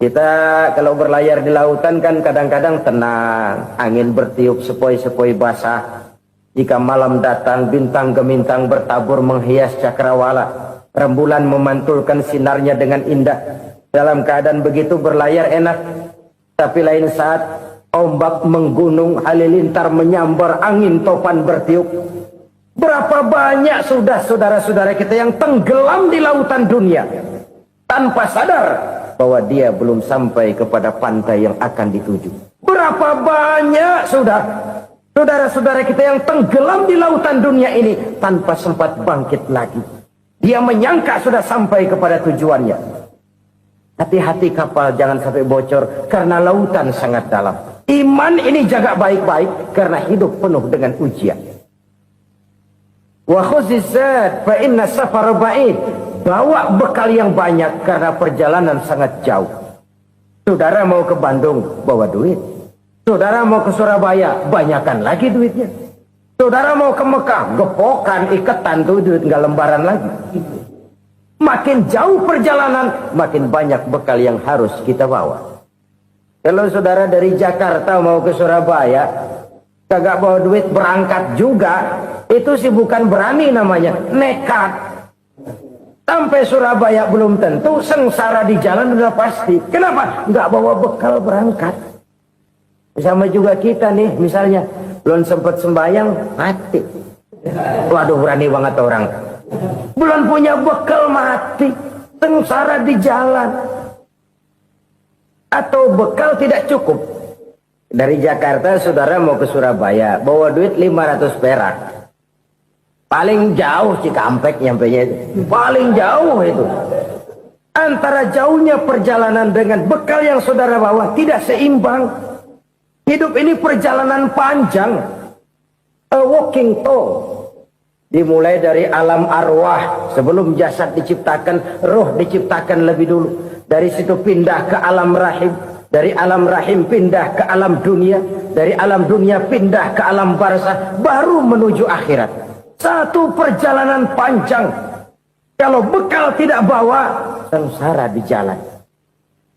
Kita kalau berlayar di lautan kan kadang-kadang tenang, angin bertiup sepoi-sepoi basah. Jika malam datang bintang gemintang bertabur menghias cakrawala, rembulan memantulkan sinarnya dengan indah. Dalam keadaan begitu berlayar enak, tapi lain saat ombak menggunung, halilintar menyambar, angin topan bertiup. Berapa banyak sudah saudara-saudara kita yang tenggelam di lautan dunia tanpa sadar bahwa dia belum sampai kepada pantai yang akan dituju. Berapa banyak sudah Saudara-saudara kita yang tenggelam di lautan dunia ini tanpa sempat bangkit lagi. Dia menyangka sudah sampai kepada tujuannya. Hati-hati kapal jangan sampai bocor karena lautan sangat dalam. Iman ini jaga baik-baik karena hidup penuh dengan ujian. Wa khuzizat fa inna safar ba'id. Bawa bekal yang banyak karena perjalanan sangat jauh. Saudara mau ke Bandung, bawa duit. Saudara mau ke Surabaya, banyakan lagi duitnya. Saudara mau ke Mekah, gepokan, iketan tuh duit nggak lembaran lagi. Makin jauh perjalanan, makin banyak bekal yang harus kita bawa. Kalau saudara dari Jakarta mau ke Surabaya, kagak bawa duit berangkat juga, itu sih bukan berani namanya, nekat. Sampai Surabaya belum tentu, sengsara di jalan udah pasti. Kenapa? Nggak bawa bekal berangkat. Sama juga kita nih, misalnya belum sempat sembahyang, mati. Waduh, berani banget orang. Belum punya bekal, mati. Sengsara di jalan. Atau bekal tidak cukup. Dari Jakarta, saudara mau ke Surabaya, bawa duit 500 perak. Paling jauh Cikampek nyampenya itu. Paling jauh itu. Antara jauhnya perjalanan dengan bekal yang saudara bawa tidak seimbang. Hidup ini perjalanan panjang. A walking tour. Dimulai dari alam arwah. Sebelum jasad diciptakan, roh diciptakan lebih dulu. Dari situ pindah ke alam rahim. Dari alam rahim pindah ke alam dunia. Dari alam dunia pindah ke alam barzah. Baru menuju akhirat. Satu perjalanan panjang. Kalau bekal tidak bawa, sengsara di jalan.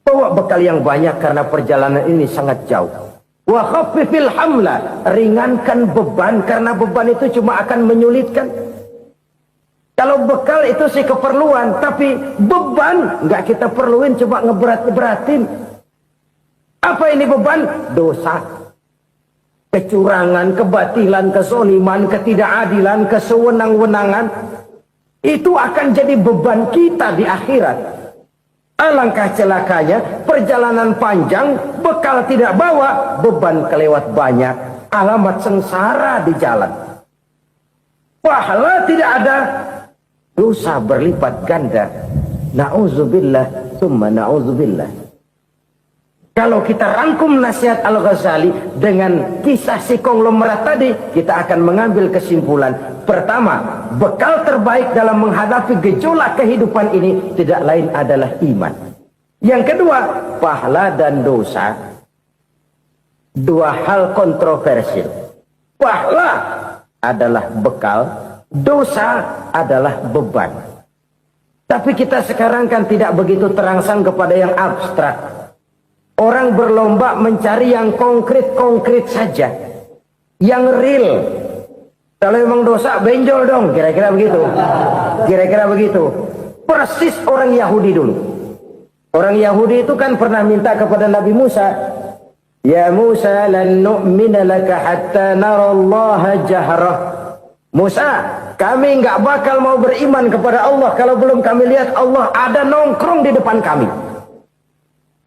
Bawa bekal yang banyak karena perjalanan ini sangat jauh. Wa khaffifil hamla, ringankan beban karena beban itu cuma akan menyulitkan. Kalau bekal itu sih keperluan, tapi beban nggak kita perluin, cuma ngeberat-beratin. Apa ini beban? Dosa, kecurangan, kebatilan, kesoliman, ketidakadilan, kesewenang-wenangan. Itu akan jadi beban kita di akhirat. Alangkah celakanya, perjalanan panjang, bekal tidak bawa, beban kelewat banyak, alamat sengsara di jalan. Pahala tidak ada, dosa berlipat ganda. Na'udzubillah, summa na'udzubillah. Kalau kita rangkum nasihat Al-Ghazali dengan kisah si konglomerat tadi, kita akan mengambil kesimpulan. Pertama, bekal terbaik dalam menghadapi gejolak kehidupan ini tidak lain adalah iman. Yang kedua, pahala dan dosa. Dua hal kontroversial. Pahala adalah bekal, dosa adalah beban. Tapi kita sekarang kan tidak begitu terangsang kepada yang abstrak. Orang berlomba mencari yang konkret-konkret saja. Yang real. Kalau memang dosa, benjol dong. Kira-kira begitu. Kira-kira begitu. Persis orang Yahudi dulu. Orang Yahudi itu kan pernah minta kepada Nabi Musa. Ya Musa, lan nu'mina laka hatta narallaha jahrah. Musa, kami nggak bakal mau beriman kepada Allah kalau belum kami lihat Allah ada nongkrong di depan kami.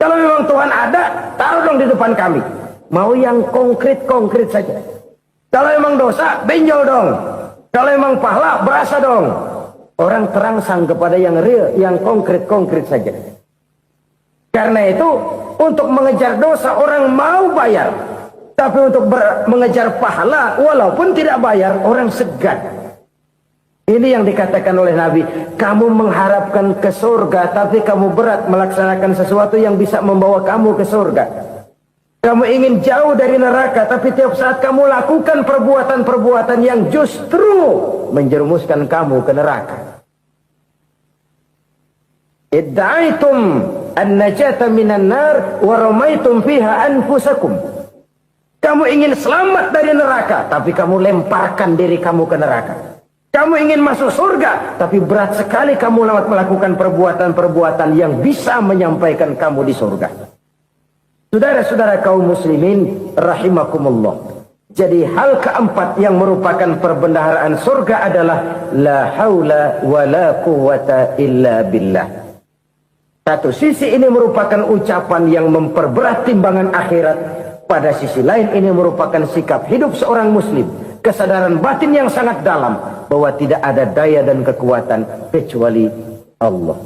Kalau memang Tuhan ada, taruh dong di depan kami. Mau yang konkret-konkret saja. Kalau memang dosa, benjol dong. Kalau memang pahala, berasa dong. Orang terangsang kepada yang real, yang konkret-konkret saja. Karena itu, untuk mengejar dosa, orang mau bayar. Tapi untuk mengejar pahala, walaupun tidak bayar, orang segan. Ini yang dikatakan oleh Nabi, kamu mengharapkan ke surga, tapi kamu berat melaksanakan sesuatu yang bisa membawa kamu ke surga. Kamu ingin jauh dari neraka, tapi tiap saat kamu lakukan perbuatan-perbuatan yang justru menjerumuskan kamu ke neraka. Idda'aitum an-najata minan nar wa ramaitum fiha anfusakum. Kamu ingin selamat dari neraka, tapi kamu lemparkan diri kamu ke neraka. Kamu ingin masuk surga, tapi berat sekali kamu melakukan perbuatan-perbuatan yang bisa menyampaikan kamu di surga. Saudara-saudara kaum muslimin, rahimakumullah. Jadi hal keempat yang merupakan perbendaharaan surga adalah la haula wa la quwwata illa billah. Satu sisi ini merupakan ucapan yang memperberat timbangan akhirat. pada sisi lain ini merupakan sikap hidup seorang muslim, kesadaran batin yang sangat dalam bahwa tidak ada daya dan kekuatan kecuali Allah.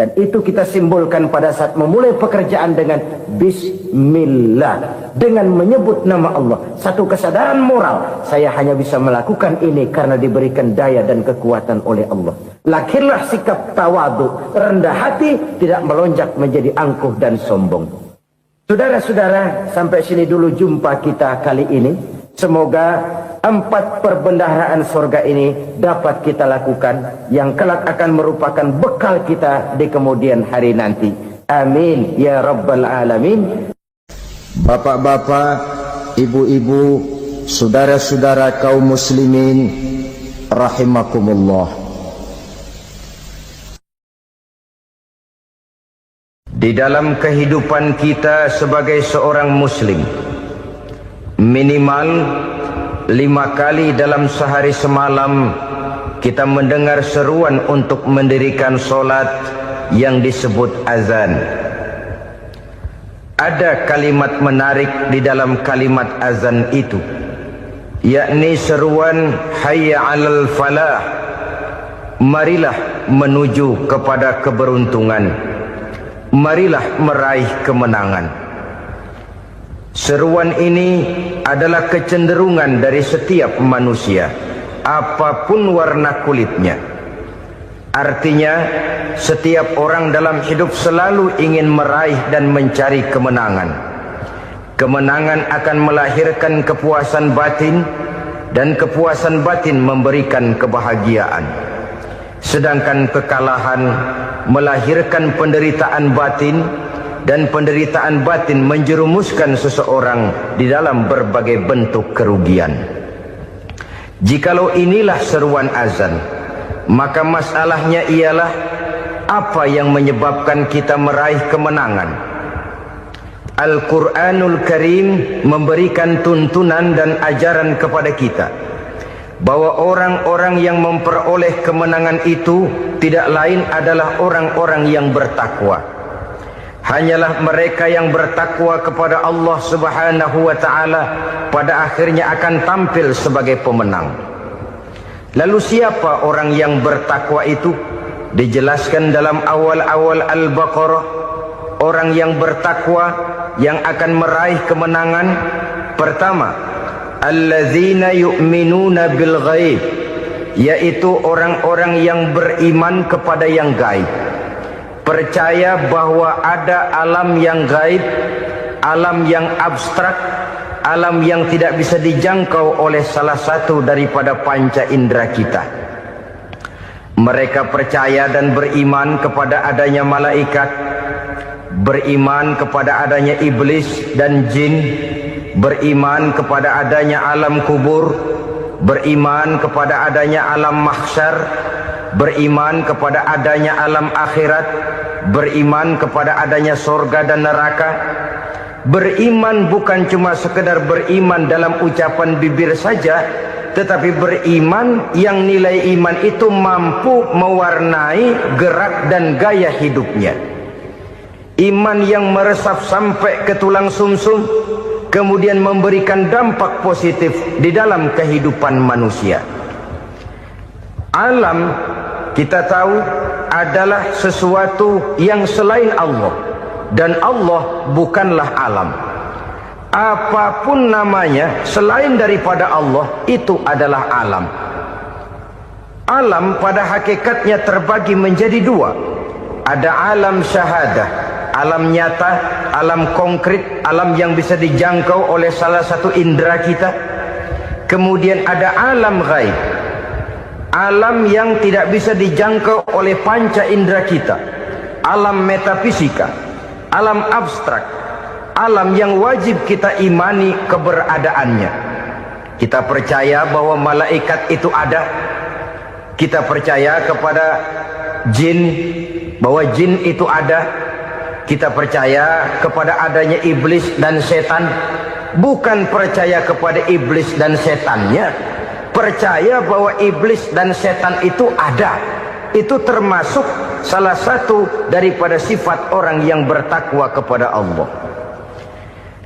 Dan itu kita simbolkan pada saat memulai pekerjaan dengan Bismillah, dengan menyebut nama Allah. Satu kesadaran moral, saya hanya bisa melakukan ini karena diberikan daya dan kekuatan oleh Allah. Lahirlah sikap tawadu, rendah hati, tidak melonjak menjadi angkuh dan sombong. Saudara-saudara, sampai sini dulu jumpa kita kali ini. Semoga 4 perbendaharaan surga ini dapat kita lakukan, yang kelak akan merupakan bekal kita di kemudian hari nanti. Amin ya rabbal alamin. Bapak-bapak, ibu-ibu, saudara-saudara kaum muslimin rahimakumullah. Di dalam kehidupan kita sebagai seorang muslim, minimal 5 kali dalam sehari semalam kita mendengar seruan untuk mendirikan solat yang disebut azan. Ada kalimat menarik di dalam kalimat azan itu, yakni seruan hayya 'alal falah, marilah menuju kepada keberuntungan, marilah meraih kemenangan. Seruan ini adalah kecenderungan dari setiap manusia, apapun warna kulitnya. Artinya, setiap orang dalam hidup selalu ingin meraih dan mencari kemenangan. Kemenangan akan melahirkan kepuasan batin, dan kepuasan batin memberikan kebahagiaan. Sedangkan kekalahan melahirkan penderitaan batin, dan penderitaan batin menjerumuskan seseorang di dalam berbagai bentuk kerugian. Jikalau inilah seruan azan, maka masalahnya ialah apa yang menyebabkan kita meraih kemenangan. Al-Quranul Karim memberikan tuntunan dan ajaran kepada kita bahwa orang-orang yang memperoleh kemenangan itu tidak lain adalah orang-orang yang bertakwa. Hanyalah mereka yang bertakwa kepada Allah Subhanahu wa ta'ala pada akhirnya akan tampil sebagai pemenang. Lalu siapa orang yang bertakwa itu? Dijelaskan dalam awal-awal Al-Baqarah, orang yang bertakwa yang akan meraih kemenangan. Pertama, alladzina yu'minuna bil ghaib, yaitu orang-orang yang beriman kepada yang gaib. Percaya bahwa ada alam yang gaib, alam yang abstrak, alam yang tidak bisa dijangkau oleh salah satu daripada panca indera kita. Mereka percaya dan beriman kepada adanya malaikat, beriman kepada adanya iblis dan jin, beriman kepada adanya alam kubur, beriman kepada adanya alam mahsyar, beriman kepada adanya alam akhirat, beriman kepada adanya surga dan neraka. Beriman bukan cuma sekedar beriman dalam ucapan bibir saja, tetapi beriman yang nilai iman itu mampu mewarnai gerak dan gaya hidupnya. Iman yang meresap sampai ke tulang sumsum, kemudian memberikan dampak positif di dalam kehidupan manusia. Alam, kita tahu, adalah sesuatu yang selain Allah, dan Allah bukanlah alam. Apapun namanya selain daripada Allah, itu adalah alam. Alam pada hakikatnya terbagi menjadi 2. Ada alam syahadah, alam nyata, alam konkret, alam yang bisa dijangkau oleh salah satu indera kita. Kemudian ada alam ghaib, alam yang tidak bisa dijangkau oleh panca indera kita, alam metafisika, alam abstrak, alam yang wajib kita imani keberadaannya. Kita percaya bahwa malaikat itu ada, kita percaya kepada jin, bahwa jin itu ada, kita percaya kepada adanya iblis dan setan. Bukan percaya kepada iblis dan setannya, percaya bahwa iblis dan setan itu ada. Itu termasuk salah satu daripada sifat orang yang bertakwa kepada Allah.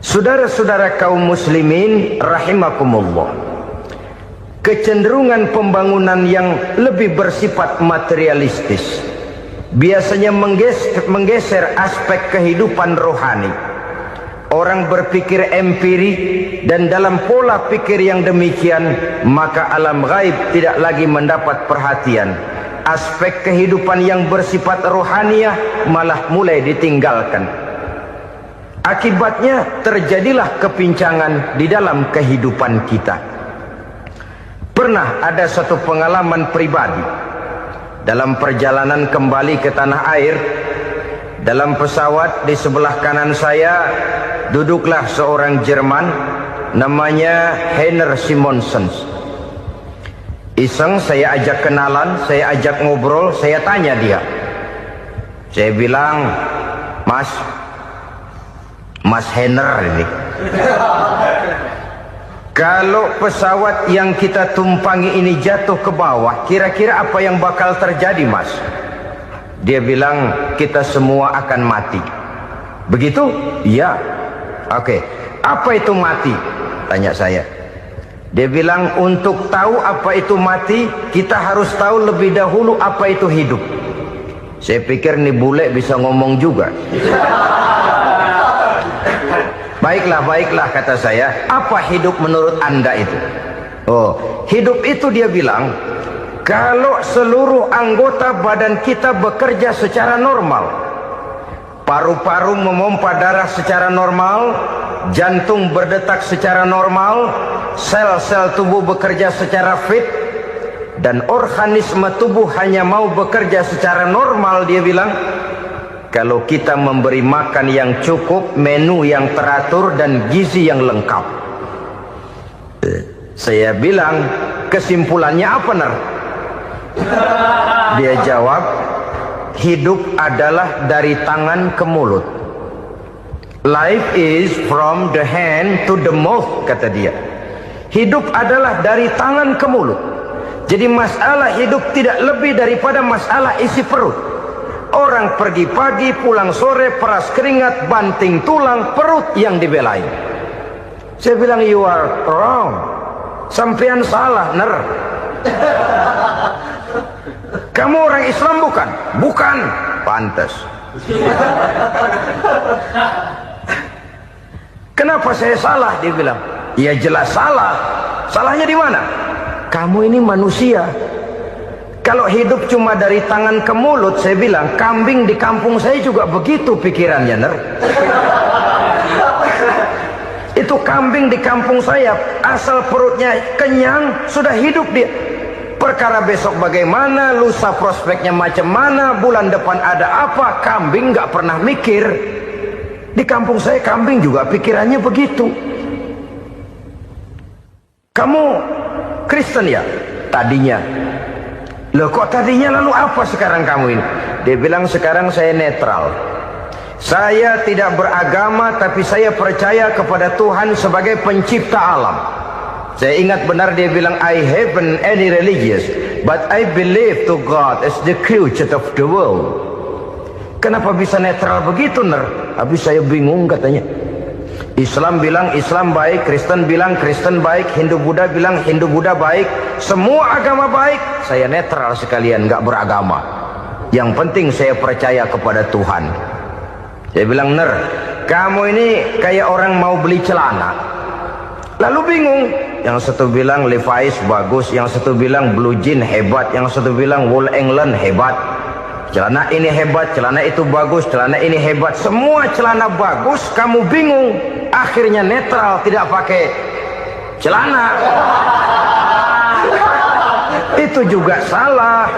Saudara-saudara kaum muslimin rahimakumullah, kecenderungan pembangunan yang lebih bersifat materialistis biasanya menggeser aspek kehidupan rohani. Orang berpikir empiri, dan dalam pola pikir yang demikian maka alam gaib tidak lagi mendapat perhatian. Aspek kehidupan yang bersifat rohaniah malah mulai ditinggalkan. Akibatnya terjadilah kepincangan di dalam kehidupan kita. Pernah ada satu pengalaman pribadi dalam perjalanan kembali ke tanah air. Dalam pesawat di sebelah kanan saya duduklah seorang Jerman namanya Heiner Simonsen. Iseng saya ajak kenalan, saya ajak ngobrol, saya tanya dia. Saya bilang, Mas Heiner ini, kalau pesawat yang kita tumpangi ini jatuh ke bawah, kira-kira apa yang bakal terjadi, Mas? Dia bilang, kita semua akan mati. Begitu? Iya. Oke. Apa itu mati? Tanya saya. Dia bilang, untuk tahu apa itu mati, kita harus tahu lebih dahulu apa itu hidup. Saya pikir nih bule bisa ngomong juga. Baiklah kata saya. Apa hidup menurut Anda itu? Oh, hidup itu dia bilang, kalau seluruh anggota badan kita bekerja secara normal, paru-paru memompa darah secara normal, jantung berdetak secara normal, sel-sel tubuh bekerja secara fit, dan organisme tubuh hanya mau bekerja secara normal, dia bilang, kalau kita memberi makan yang cukup, menu yang teratur, dan gizi yang lengkap. Saya bilang, kesimpulannya apa, Ner? Dia jawab, hidup adalah dari tangan ke mulut. Life is from the hand to the mouth, kata dia. Hidup adalah dari tangan ke mulut. Jadi masalah hidup tidak lebih daripada masalah isi perut. Orang pergi pagi, pulang sore, peras keringat, banting tulang, perut yang dibelain. Saya bilang, you are wrong. Sampean salah, Ner. Kamu orang Islam bukan? Bukan. Pantas. Kenapa saya salah? Dia bilang, ya jelas salah. Salahnya di mana? Kamu ini manusia. Kalau hidup cuma dari tangan ke mulut, saya bilang, kambing di kampung saya juga begitu pikirannya, Ner. Itu kambing di kampung saya, asal perutnya kenyang, sudah hidup dia. Perkara besok bagaimana, lusa prospeknya macam mana, bulan depan ada apa, kambing nggak pernah mikir. Di kampung saya kambing juga pikirannya begitu. Kamu Kristen ya? Tadinya. Loh kok tadinya, lalu apa sekarang kamu ini? Dia bilang, sekarang saya netral. Saya tidak beragama, tapi saya percaya kepada Tuhan sebagai pencipta alam. Saya ingat benar dia bilang, I haven't any religious, but I believe to God as the creator of the world. Kenapa bisa netral begitu, Ner? Habis saya bingung katanya. Islam bilang Islam baik, Kristen bilang Kristen baik, Hindu Buddha bilang Hindu Buddha baik, semua agama baik. Saya netral sekalian, nggak beragama. Yang penting saya percaya kepada Tuhan. Saya bilang, Ner, kamu ini kayak orang mau beli celana, lalu bingung. Yang satu bilang Levi's bagus, yang satu bilang Blue Jean hebat, yang satu bilang Wool England hebat. Celana ini hebat, celana itu bagus, celana ini hebat. Semua celana bagus, kamu bingung. Akhirnya netral, tidak pakai celana. Itu juga salah.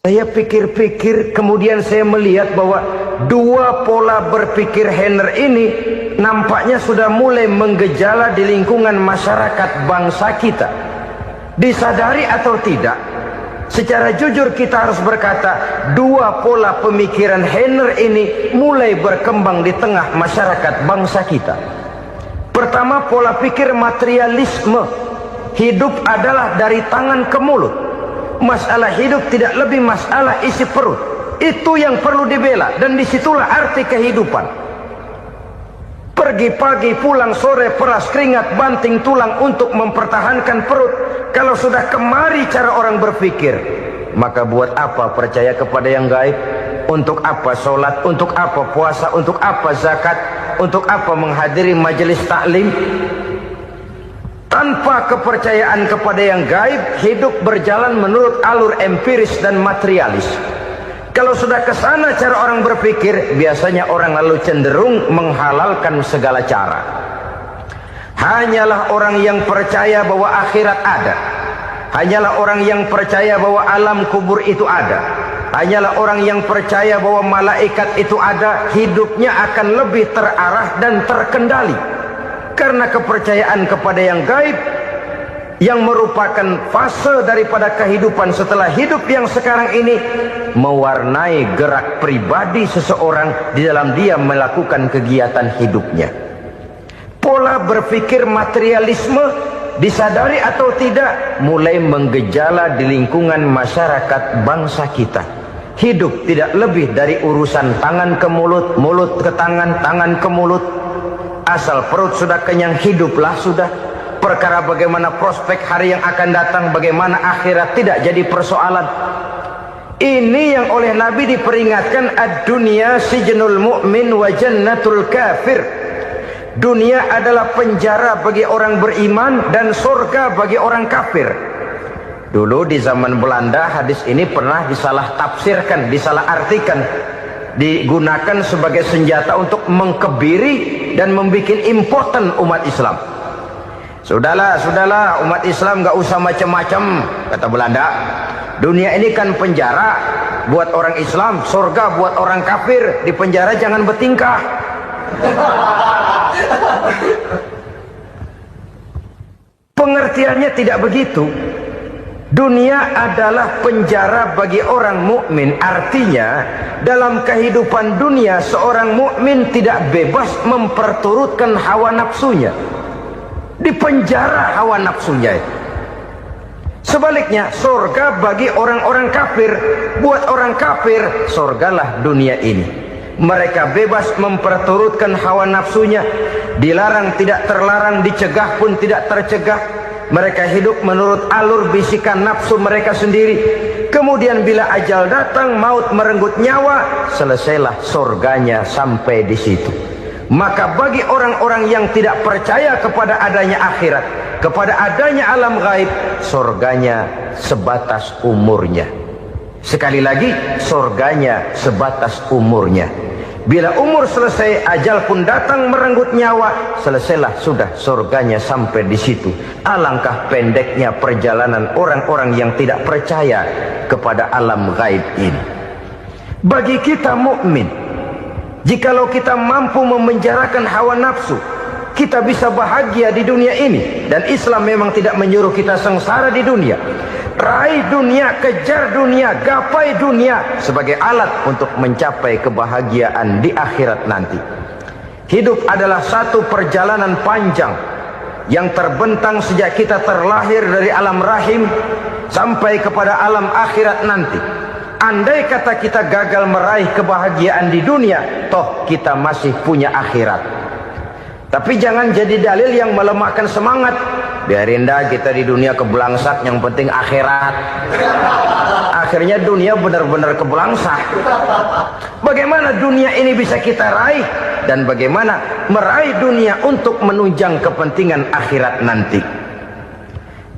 Saya pikir-pikir, kemudian saya melihat bahwa dua pola berpikir Heiner ini nampaknya sudah mulai menggejala di lingkungan masyarakat bangsa kita. Disadari atau tidak, secara jujur kita harus berkata, dua pola pemikiran Heiner ini mulai berkembang di tengah masyarakat bangsa kita. Pertama, pola pikir materialisme. Hidup adalah dari tangan ke mulut. Masalah hidup tidak lebih masalah isi perut. Itu yang perlu dibela, dan disitulah arti kehidupan. Pergi pagi, pulang sore, peras keringat, banting tulang untuk mempertahankan perut. Kalau sudah kemari cara orang berpikir, maka buat apa percaya kepada yang gaib? Untuk apa sholat? Untuk apa puasa? Untuk apa zakat? Untuk apa menghadiri majelis taklim? Tanpa kepercayaan kepada yang gaib, hidup berjalan menurut alur empiris dan materialis. Kalau sudah ke sana cara orang berpikir, biasanya orang lalu cenderung menghalalkan segala cara. Hanyalah orang yang percaya bahwa akhirat ada. Hanyalah orang yang percaya bahwa alam kubur itu ada. Hanyalah orang yang percaya bahwa malaikat itu ada, hidupnya akan lebih terarah dan terkendali. Karena kepercayaan kepada yang gaib, yang merupakan fase daripada kehidupan setelah hidup yang sekarang ini, mewarnai gerak pribadi seseorang di dalam dia melakukan kegiatan hidupnya. Pola berpikir materialisme, disadari atau tidak, mulai menggejala di lingkungan masyarakat bangsa kita. Hidup tidak lebih dari urusan tangan ke mulut, mulut ke tangan, tangan ke mulut. Asal perut sudah kenyang, hiduplah sudah. Perkara bagaimana prospek hari yang akan datang, bagaimana akhirat tidak jadi persoalan. Ini yang oleh Nabi diperingatkan, ad-dunya sijnul mu'min wa jannatul kafir. Dunia adalah penjara bagi orang beriman dan surga bagi orang kafir. Dulu di zaman Belanda hadis ini pernah disalah tafsirkan, disalah artikan, digunakan sebagai senjata untuk mengkebiri dan membuat impoten umat Islam. Sudahlah umat Islam gak usah macam-macam, kata Belanda. Dunia ini kan penjara buat orang Islam, surga buat orang kafir. Di penjara jangan bertingkah. Pengertiannya tidak begitu. Dunia adalah penjara bagi orang mukmin. Artinya dalam kehidupan dunia seorang mukmin tidak bebas memperturutkan hawa nafsunya. Di penjara hawa nafsunya. Sebaliknya surga bagi orang-orang kafir. Buat orang kafir, surgalah dunia ini. Mereka bebas memperturutkan hawa nafsunya. Dilarang tidak terlarang, dicegah pun tidak tercegah. Mereka hidup menurut alur bisikan nafsu mereka sendiri. Kemudian bila ajal datang, maut merenggut nyawa, selesailah surganya sampai di situ. Maka bagi orang-orang yang tidak percaya kepada adanya akhirat, kepada adanya alam gaib, surganya sebatas umurnya. Sekali lagi, surganya sebatas umurnya. Bila umur selesai, ajal pun datang merenggut nyawa, selesailah sudah surganya sampai di situ. Alangkah pendeknya perjalanan orang-orang yang tidak percaya kepada alam gaib ini. Bagi kita mukmin, jikalau kita mampu memenjarakan hawa nafsu, kita bisa bahagia di dunia ini. Dan Islam memang tidak menyuruh kita sengsara di dunia. Raih dunia, kejar dunia, gapai dunia sebagai alat untuk mencapai kebahagiaan di akhirat nanti. Hidup adalah satu perjalanan panjang yang terbentang sejak kita terlahir dari alam rahim sampai kepada alam akhirat nanti. Andai kata kita gagal meraih kebahagiaan di dunia, toh kita masih punya akhirat. Tapi jangan jadi dalil yang melemahkan semangat. Biarin dah kita di dunia kebelangsat, yang penting akhirat. Akhirnya dunia benar-benar kebelangsat. Bagaimana dunia ini bisa kita raih, dan bagaimana meraih dunia untuk menunjang kepentingan akhirat nanti.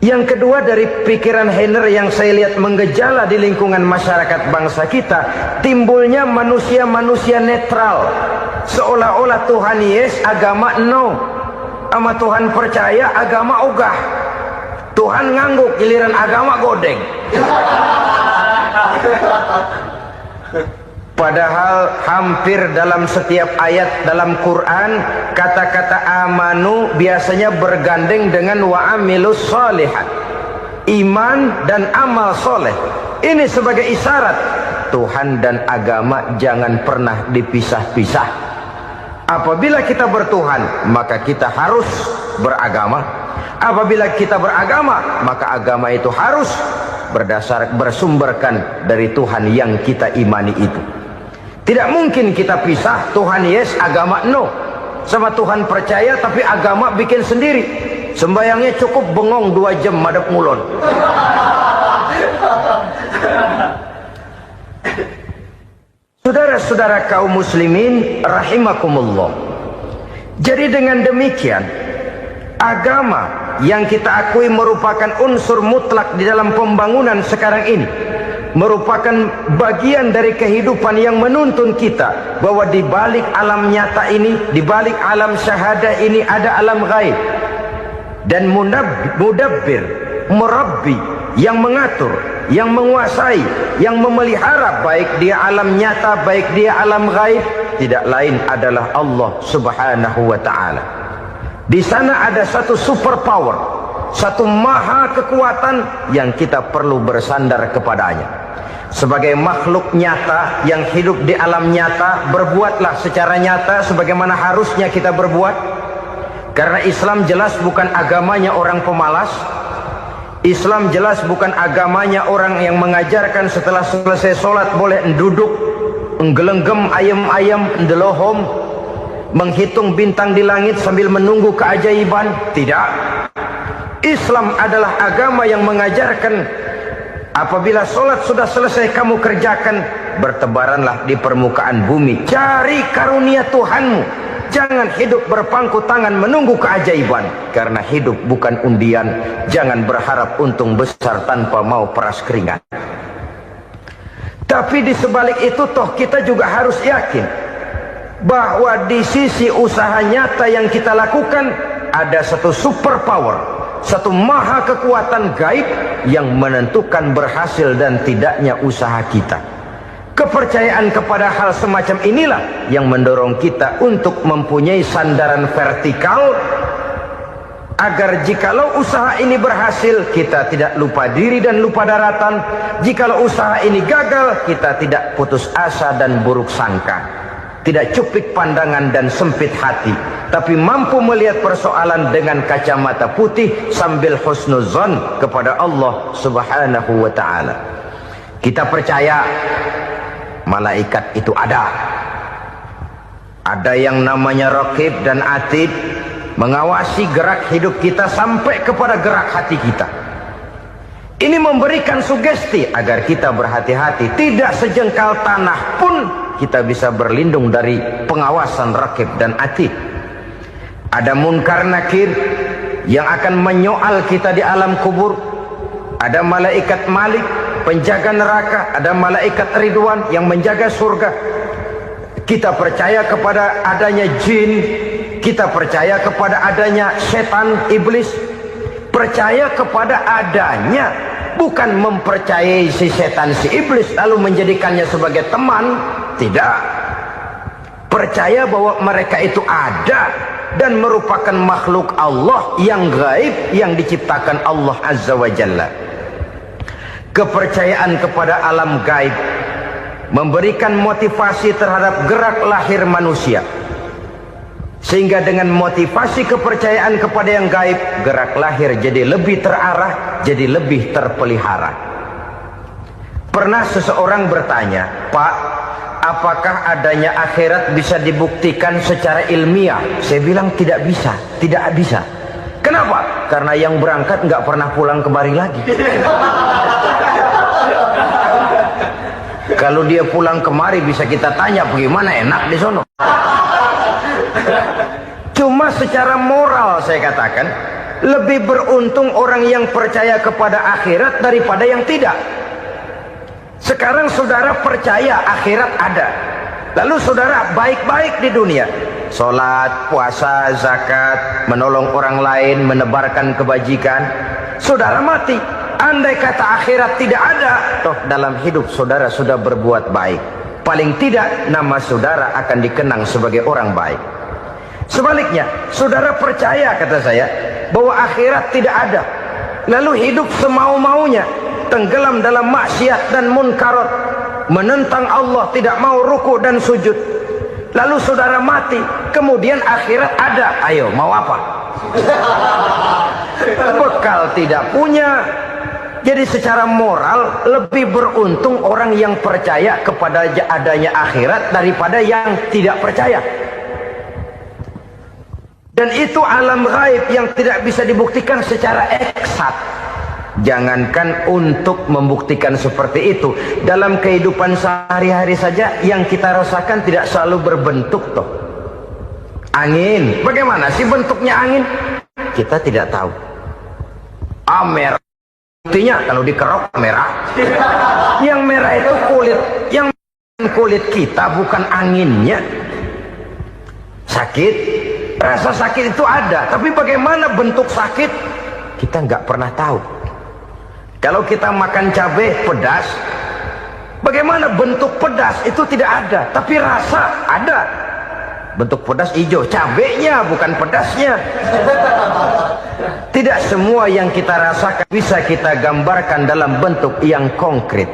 Yang kedua, dari pikiran Heiner yang saya lihat menggejala di lingkungan masyarakat bangsa kita, timbulnya manusia-manusia netral. Seolah-olah Tuhan yes, agama no. Sama Tuhan percaya, agama ogah. Tuhan ngangguk, giliran agama godeng. Padahal hampir dalam setiap ayat dalam Quran, kata-kata amanu biasanya bergandeng dengan wa amilus sholihat. Iman dan amal soleh. Ini sebagai isyarat Tuhan dan agama jangan pernah dipisah-pisah. Apabila kita bertuhan, maka kita harus beragama. Apabila kita beragama, maka agama itu harus bersumberkan dari Tuhan yang kita imani itu. Tidak mungkin kita pisah, Tuhan yes, agama no. sama Tuhan percaya tapi agama bikin sendiri. Sembayangnya cukup bengong 2 jam madep ngulon. Saudara-saudara kaum muslimin rahimakumullah. Jadi dengan demikian, agama yang kita akui merupakan unsur mutlak di dalam pembangunan sekarang ini, merupakan bagian dari kehidupan yang menuntun kita bahwa di balik alam nyata ini, di balik alam syahadah ini ada alam gaib. Dan mudabbir, murabbi, yang mengatur, yang menguasai, yang memelihara baik dia alam nyata, baik dia alam gaib, tidak lain adalah Allah Subhanahu wa ta'ala. Di sana ada satu super power, satu maha kekuatan yang kita perlu bersandar kepadanya. Sebagai makhluk nyata yang hidup di alam nyata, berbuatlah secara nyata sebagaimana harusnya kita berbuat. Karena Islam jelas bukan agamanya orang pemalas. Islam jelas bukan agamanya orang yang mengajarkan setelah selesai sholat boleh duduk, nggelenggem ayam-ayam, ndelohom, menghitung bintang di langit sambil menunggu keajaiban. Tidak. Islam adalah agama yang mengajarkan apabila sholat sudah selesai kamu kerjakan, bertebaranlah di permukaan bumi, cari karunia Tuhanmu. Jangan hidup berpangku tangan menunggu keajaiban. Karena hidup bukan undian. Jangan berharap untung besar tanpa mau peras keringat. Tapi di sebalik itu toh kita juga harus yakin bahwa di sisi usaha nyata yang kita lakukan ada satu super power, satu maha kekuatan gaib yang menentukan berhasil dan tidaknya usaha kita. Kepercayaan kepada hal semacam inilah yang mendorong kita untuk mempunyai sandaran vertikal, agar jikalau usaha ini berhasil, kita tidak lupa diri dan lupa daratan. Jikalau usaha ini gagal, kita tidak putus asa dan buruk sangka, tidak cupik pandangan dan sempit hati, tapi mampu melihat persoalan dengan kacamata putih sambil husnuzon kepada Allah Subhanahu wa ta'ala. Kita percaya malaikat itu ada. Ada yang namanya raqib dan atid, mengawasi gerak hidup kita sampai kepada gerak hati kita. Ini memberikan sugesti agar kita berhati-hati. Tidak sejengkal tanah pun kita bisa berlindung dari pengawasan raqib dan atid. Ada munkar nakir yang akan menyoal kita di alam kubur. Ada malaikat Malik, penjaga neraka. Ada malaikat Ridwan yang menjaga surga. Kita percaya kepada adanya jin. Kita percaya kepada adanya setan, iblis. Percaya kepada adanya, bukan mempercayai si setan, si iblis lalu menjadikannya sebagai teman. Tidak. Percaya bahwa mereka itu ada dan merupakan makhluk Allah yang gaib, yang diciptakan Allah Azza wa Jalla. Kepercayaan kepada alam gaib memberikan motivasi terhadap gerak lahir manusia, sehingga dengan motivasi kepercayaan kepada yang gaib, gerak lahir jadi lebih terarah, jadi lebih terpelihara. Pernah seseorang bertanya, "Pak, apakah adanya akhirat bisa dibuktikan secara ilmiah?" Saya bilang tidak bisa, tidak bisa. Kenapa? Karena yang berangkat nggak pernah pulang kembali lagi. Kalau dia pulang kemari bisa kita tanya bagaimana enak di sono. Cuma secara moral saya katakan, lebih beruntung orang yang percaya kepada akhirat daripada yang tidak. Sekarang saudara percaya akhirat ada, lalu saudara baik-baik di dunia, sholat, puasa, zakat, menolong orang lain, menebarkan kebajikan. Saudara mati, andai kata akhirat tidak ada, toh dalam hidup saudara sudah berbuat baik. Paling tidak nama saudara akan dikenang sebagai orang baik. Sebaliknya, saudara percaya, kata saya, bahwa akhirat tidak ada, lalu hidup semau-maunya, tenggelam dalam maksiat dan munkarat, menentang Allah, tidak mau ruku dan sujud. Lalu saudara mati, kemudian akhirat ada, ayo mau apa? Bekal tidak punya. Jadi secara moral lebih beruntung orang yang percaya kepada adanya akhirat daripada yang tidak percaya. Dan itu alam gaib yang tidak bisa dibuktikan secara eksat. Jangankan untuk membuktikan seperti itu, dalam kehidupan sehari-hari saja yang kita rasakan tidak selalu berbentuk toh. Angin, bagaimana sih bentuknya angin? Kita tidak tahu. Merah, buktinya kalau dikerok merah. Yang merah itu kulit, yang kulit kita bukan anginnya. Sakit, rasa sakit itu ada, tapi bagaimana bentuk sakit? Kita nggak pernah tahu. Kalau kita makan cabai pedas, bagaimana bentuk pedas itu tidak ada, tapi rasa ada. Bentuk pedas hijau, cabainya bukan pedasnya. Tidak semua yang kita rasakan bisa kita gambarkan dalam bentuk yang konkret.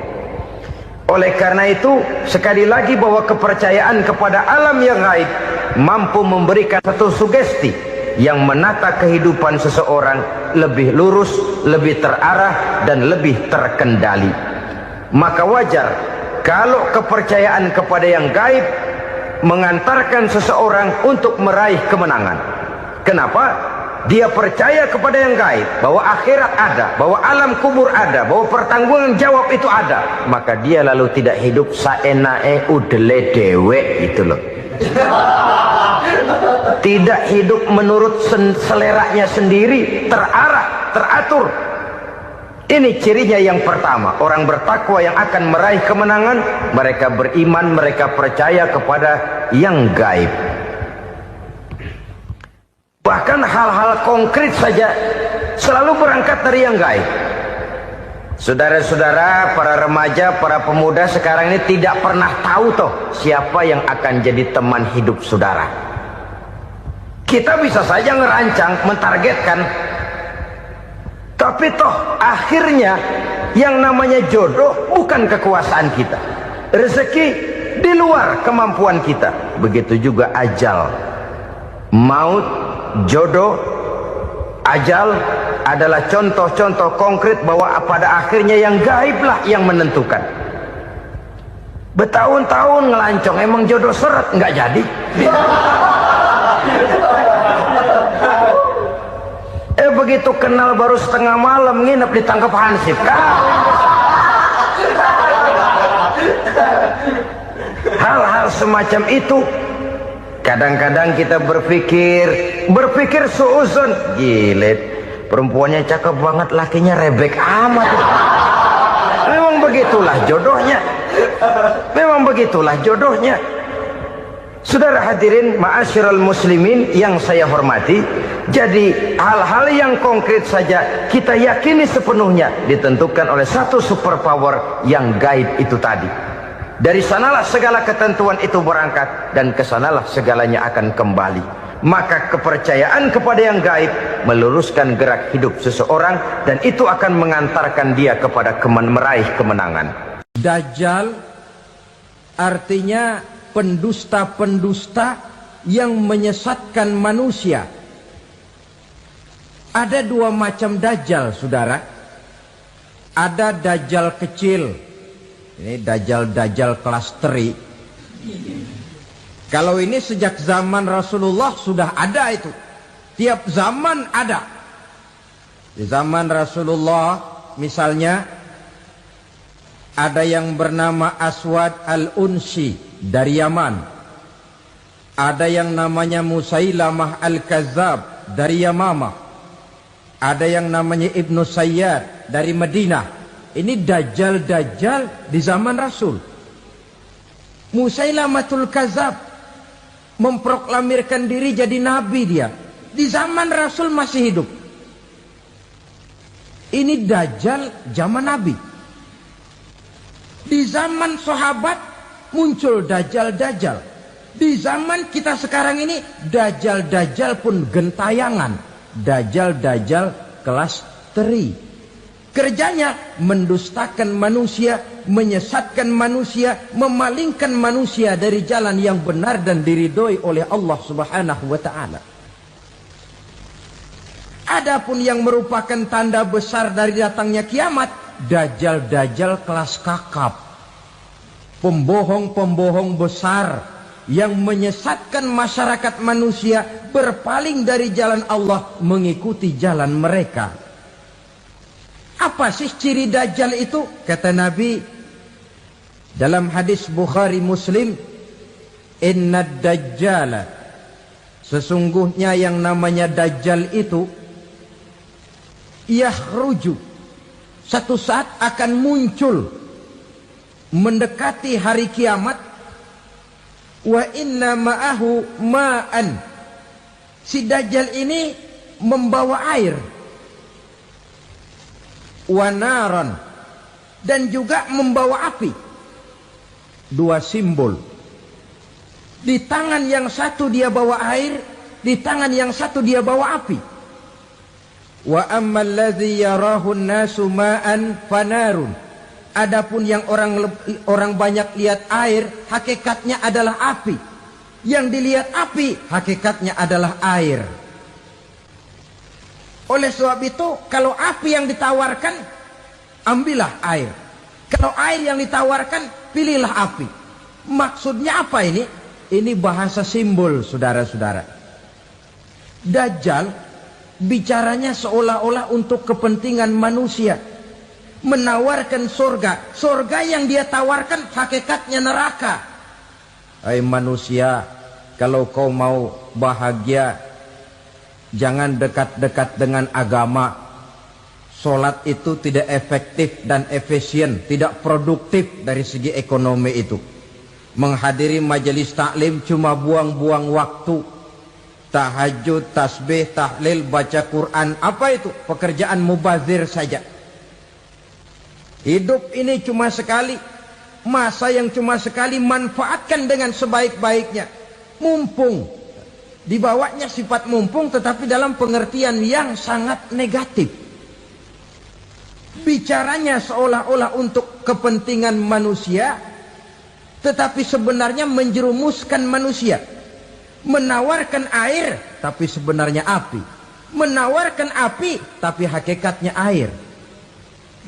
Oleh karena itu, sekali lagi bahwa kepercayaan kepada alam yang gaib mampu memberikan satu sugesti yang menata kehidupan seseorang lebih lurus, lebih terarah, dan lebih terkendali. Maka wajar kalau kepercayaan kepada yang gaib mengantarkan seseorang untuk meraih kemenangan. Kenapa? Dia percaya kepada yang gaib, bahwa akhirat ada, bahwa alam kubur ada, bahwa pertanggungan jawab itu ada. Maka dia lalu tidak hidup saenae udele dewe itu loh. Tidak hidup menurut seleranya sendiri, terarah, teratur. Ini cirinya yang pertama. Orang bertakwa yang akan meraih kemenangan, mereka beriman, mereka percaya kepada yang gaib. Bahkan hal-hal konkret saja selalu berangkat dari yang gaib. Saudara-saudara, para remaja, para pemuda sekarang ini tidak pernah tahu toh siapa yang akan jadi teman hidup saudara. Kita bisa saja ngerancang, mentargetkan, tapi toh akhirnya yang namanya jodoh bukan kekuasaan kita. Rezeki di luar kemampuan kita. Begitu juga ajal. Maut, jodoh, ajal adalah contoh-contoh konkret bahwa pada akhirnya yang gaiblah yang menentukan. Bertahun-tahun ngelancong, emang jodoh seret, nggak jadi. Begitu kenal baru setengah malam nginep ditangkap hansip kan. Hal-hal semacam itu kadang-kadang kita berpikir suuzon, gilet, perempuannya cakep banget, lakinya rebek amat. Memang begitulah jodohnya. Memang begitulah jodohnya. Saudara hadirin ma'asyiral muslimin yang saya hormati, jadi hal-hal yang konkret saja kita yakini sepenuhnya ditentukan oleh satu superpower yang gaib itu tadi. Dari sanalah segala ketentuan itu berangkat dan kesanalah segalanya akan kembali. Maka kepercayaan kepada yang gaib meluruskan gerak hidup seseorang dan itu akan mengantarkan dia kepada meraih kemenangan. Dajjal artinya pendusta-pendusta yang menyesatkan manusia. Ada dua macam dajjal, saudara. Ada dajjal kecil. Ini dajjal-dajjal kelas teri. Kalau ini sejak zaman Rasulullah sudah ada itu. Tiap zaman ada. Di zaman Rasulullah misalnya ada yang bernama Aswad al-Unsi dari Yaman. Ada yang namanya Musailamah al-Kazzab dari Yamamah. Ada yang namanya Ibnu Sayyad dari Madinah. Ini dajjal-dajjal di zaman Rasul. Musailamatul Kazzab memproklamirkan diri jadi nabi dia. Di zaman Rasul masih hidup. Ini dajjal zaman Nabi. Di zaman sahabat muncul dajjal-dajjal. Di zaman kita sekarang ini dajjal-dajjal pun gentayangan. Dajjal-dajjal kelas teri. Kerjanya mendustakan manusia, menyesatkan manusia, memalingkan manusia dari jalan yang benar dan diridhoi oleh Allah Subhanahu wa taala. Adapun yang merupakan tanda besar dari datangnya kiamat, dajjal-dajjal kelas kakap. Pembohong-pembohong besar yang menyesatkan masyarakat manusia berpaling dari jalan Allah mengikuti jalan mereka. Apa sih ciri Dajjal itu? Kata Nabi dalam hadis Bukhari Muslim, "Inna Dajjala," sesungguhnya yang namanya Dajjal itu yakhruju, satu saat akan muncul mendekati hari kiamat, wa inna ma'ahu ma'an, si Dajjal ini membawa air, wa naran, dan juga membawa api. Dua simbol. Di tangan yang satu dia bawa air, di tangan yang satu dia bawa api. Wa ammal ladzi yarahu an-nasu ma'an fanarun. Adapun yang orang banyak lihat air, hakikatnya adalah api. Yang dilihat api, hakikatnya adalah air. Oleh sebab itu, kalau api yang ditawarkan, ambillah air. Kalau air yang ditawarkan, pilihlah api. Maksudnya apa ini? Ini bahasa simbol, saudara-saudara. Dajjal bicaranya seolah-olah untuk kepentingan manusia. Menawarkan surga. Surga yang dia tawarkan hakikatnya neraka. Hai manusia, kalau kau mau bahagia, jangan dekat-dekat dengan agama. Solat itu tidak efektif dan efisien, tidak produktif dari segi ekonomi itu. Menghadiri majelis taklim cuma buang-buang waktu. Tahajud, tasbih, tahlil, baca Quran, apa itu? Pekerjaan mubazir saja. Hidup ini cuma sekali, masa yang cuma sekali, manfaatkan dengan sebaik-baiknya. Mumpung, dibawanya sifat mumpung tetapi dalam pengertian yang sangat negatif. Bicaranya seolah-olah untuk kepentingan manusia, tetapi sebenarnya menjerumuskan manusia. Menawarkan air, tapi sebenarnya api. Menawarkan api, tapi hakikatnya air.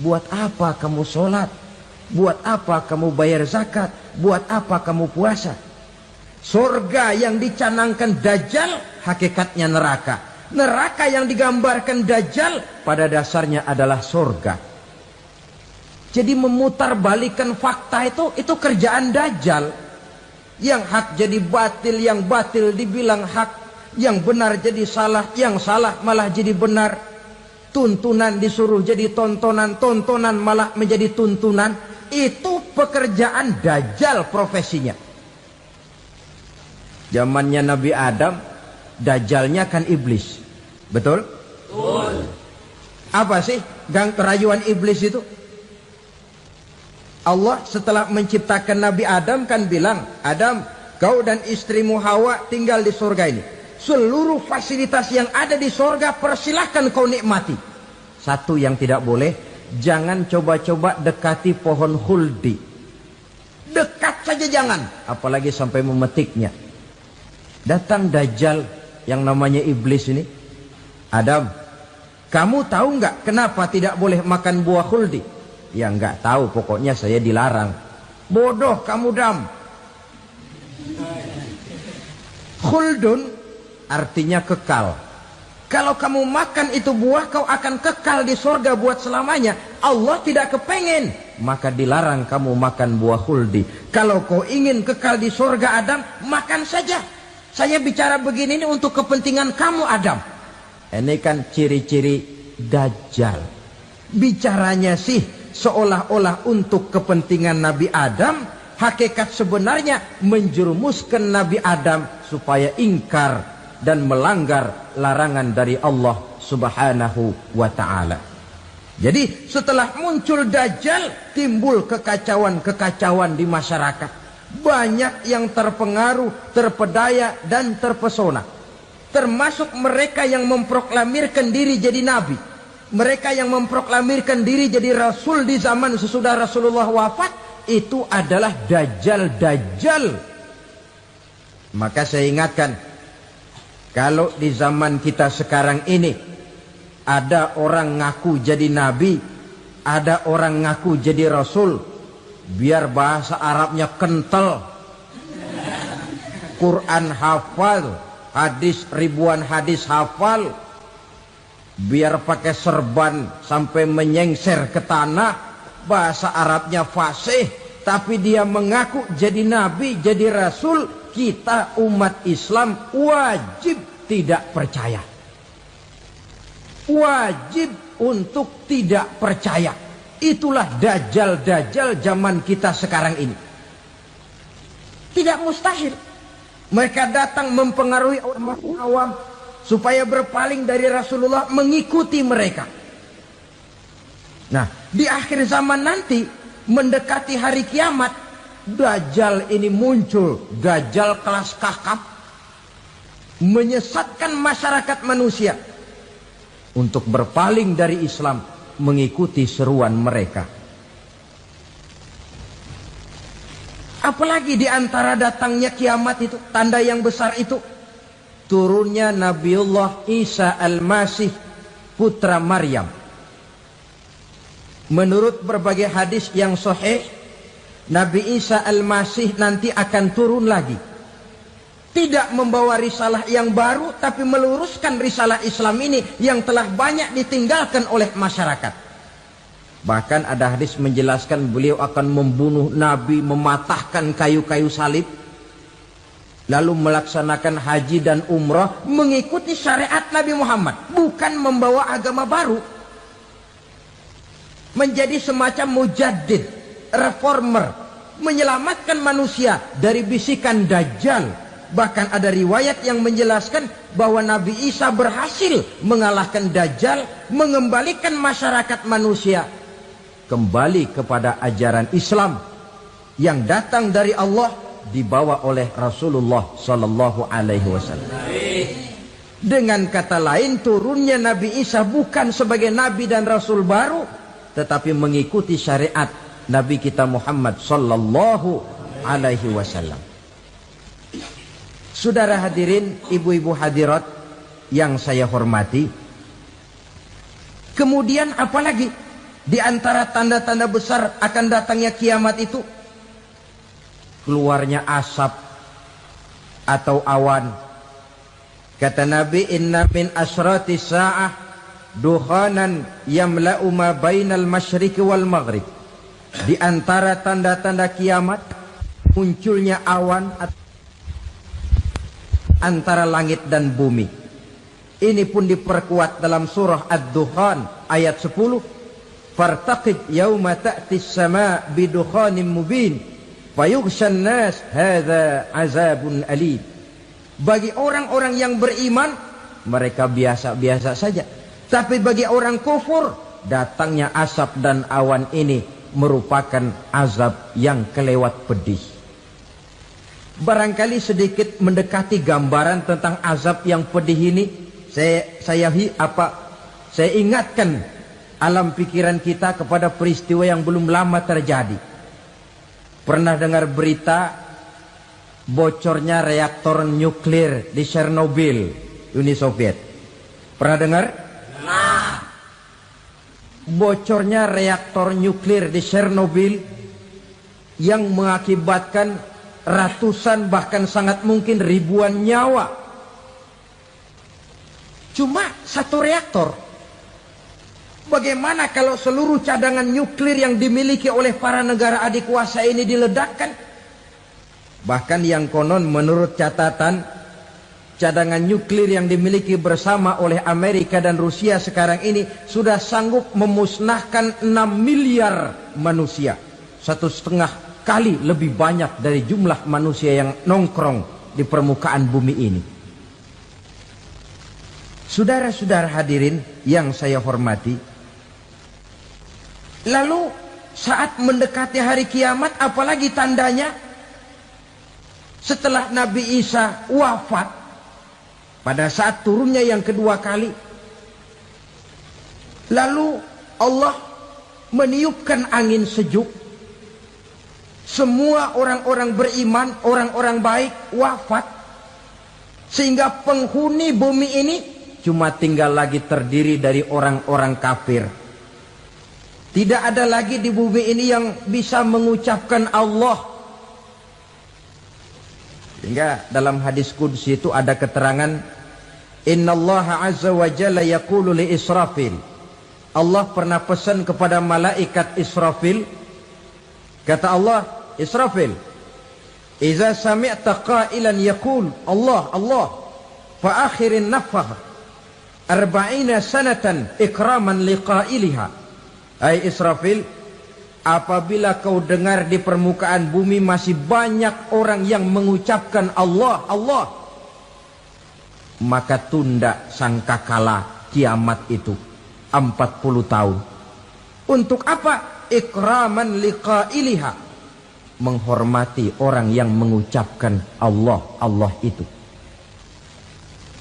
Buat apa kamu sholat? Buat apa kamu bayar zakat? Buat apa kamu puasa? Surga yang dicanangkan Dajjal, hakikatnya neraka. Neraka yang digambarkan Dajjal, pada dasarnya adalah surga. Jadi memutarbalikan fakta itu kerjaan Dajjal. Yang hak jadi batil, yang batil dibilang hak, yang benar jadi salah, yang salah malah jadi benar. Tuntunan disuruh jadi tontonan, tontonan malah menjadi tuntunan. Itu pekerjaan Dajjal profesinya. Zamannya Nabi Adam, Dajjalnya kan iblis. Betul? Betul. Apa sih gang kerayuan iblis itu? Allah setelah menciptakan Nabi Adam kan bilang, Adam, kau dan istrimu Hawa tinggal di surga ini. Seluruh fasilitas yang ada di surga persilahkan kau nikmati. Satu yang tidak boleh, jangan coba-coba dekati pohon khuldi. Dekat saja jangan, apalagi sampai memetiknya. Datang Dajjal yang namanya iblis ini. Adam, kamu tahu nggak kenapa tidak boleh makan buah khuldi? Ya nggak tahu, pokoknya saya dilarang. Bodoh kamu Dam. Khuldun artinya kekal. Kalau kamu makan itu buah, kau akan kekal di surga buat selamanya. Allah tidak kepengen, maka dilarang kamu makan buah khuldi. Kalau kau ingin kekal di surga Adam, makan saja. Saya bicara begini ini untuk kepentingan kamu Adam. Ini kan ciri-ciri Dajjal. Bicaranya sih seolah-olah untuk kepentingan Nabi Adam, hakikat sebenarnya menjerumuskan Nabi Adam supaya ingkar dan melanggar larangan dari Allah Subhanahu wa ta'ala. Jadi setelah muncul Dajjal, timbul kekacauan-kekacauan di masyarakat. Banyak yang terpengaruh, terpedaya dan terpesona. Termasuk mereka yang memproklamirkan diri jadi nabi. Mereka yang memproklamirkan diri jadi rasul di zaman sesudah Rasulullah wafat, itu adalah Dajjal-Dajjal. Maka saya ingatkan, kalau di zaman kita sekarang ini ada orang ngaku jadi nabi, ada orang ngaku jadi rasul, biar bahasa Arabnya kental, Quran hafal, hadis ribuan hadis hafal, biar pakai serban sampai menyengser ke tanah, bahasa Arabnya fasih, tapi dia mengaku jadi nabi, jadi rasul. Kita umat Islam wajib tidak percaya, wajib untuk tidak percaya. Itulah dajjal-dajjal zaman kita sekarang ini. Tidak mustahil mereka datang mempengaruhi orang awam supaya berpaling dari Rasulullah, mengikuti mereka. Nah, di akhir zaman nanti, mendekati hari kiamat, dajjal ini muncul, dajjal kelas kakap, menyesatkan masyarakat manusia untuk berpaling dari Islam, mengikuti seruan mereka. Apalagi di antara datangnya kiamat itu, tanda yang besar itu, turunnya Nabiullah Isa Al-Masih, putra Maryam. Menurut berbagai hadis yang sahih, Nabi Isa Al-Masih nanti akan turun lagi. Tidak membawa risalah yang baru, tapi meluruskan risalah Islam ini yang telah banyak ditinggalkan oleh masyarakat. Bahkan ada hadis menjelaskan beliau akan membunuh Nabi, mematahkan kayu-kayu salib, lalu melaksanakan haji dan umrah mengikuti syariat Nabi Muhammad, bukan membawa agama baru. Menjadi semacam mujaddid, reformer, menyelamatkan manusia dari bisikan dajjal. Bahkan ada riwayat yang menjelaskan bahwa Nabi Isa berhasil mengalahkan dajjal, mengembalikan masyarakat manusia kembali kepada ajaran Islam yang datang dari Allah, dibawa oleh Rasulullah sallallahu alaihi wasallam. Dengan kata lain, turunnya Nabi Isa bukan sebagai nabi dan rasul baru, tetapi mengikuti syariat Nabi kita Muhammad sallallahu alaihi wasallam. Saudara hadirin, ibu-ibu hadirat yang saya hormati, kemudian apalagi di antara tanda-tanda besar akan datangnya kiamat itu? Keluarnya asap atau awan. Kata Nabi, inna min asrati sa'ah dukhanan yamla'u ma bainal masyriqi wal maghrib. Di antara tanda-tanda kiamat, munculnya awan antara langit dan bumi. Ini pun diperkuat dalam surah Ad-Dukhan ayat 10. Fartaqib yauma ta'tis sama' bidukhanin mubin fayughshan nas hadza azabun alim. Bagi orang-orang yang beriman, mereka biasa-biasa saja. Tapi bagi orang kufur, datangnya asap dan awan ini merupakan azab yang kelewat pedih. Barangkali sedikit mendekati gambaran tentang azab yang pedih ini, saya ingatkan alam pikiran kita kepada peristiwa yang belum lama terjadi. Pernah dengar berita bocornya reaktor nuklir di Chernobyl, Uni Soviet? Pernah dengar? Bocornya reaktor nuklir di Chernobyl yang mengakibatkan ratusan bahkan sangat mungkin ribuan nyawa. Cuma satu reaktor. Bagaimana kalau seluruh cadangan nuklir yang dimiliki oleh para negara adik kuasa ini diledakkan? Bahkan yang konon menurut catatan, cadangan nuklir yang dimiliki bersama oleh Amerika dan Rusia sekarang ini sudah sanggup memusnahkan 6 miliar manusia. 1,5 kali lebih banyak dari jumlah manusia yang nongkrong di permukaan bumi ini. Saudara-saudara hadirin yang saya hormati, lalu saat mendekati hari kiamat, apalagi tandanya? Setelah Nabi Isa wafat, pada saat turunnya yang kedua kali, lalu Allah meniupkan angin sejuk. Semua orang-orang beriman, orang-orang baik wafat, sehingga penghuni bumi ini cuma tinggal lagi terdiri dari orang-orang kafir. Tidak ada lagi di bumi ini yang bisa mengucapkan Allah. Sehingga dalam hadis qudsi itu ada keterangan, innallaha azza wa jalla yaqulu li Israfil. Allah pernah pesan kepada malaikat Israfil, kata Allah, Israfil, idza sami'ta qailan yaqul Allah Allah fa akhirin nafkhah 40 sanatan ikraman liqailiha. Hai Israfil, apabila kau dengar di permukaan bumi masih banyak orang yang mengucapkan Allah Allah, maka tunda sangkakala kiamat itu 40 tahun. Untuk apa? Ikraman liqailiha, menghormati orang yang mengucapkan Allah Allah itu.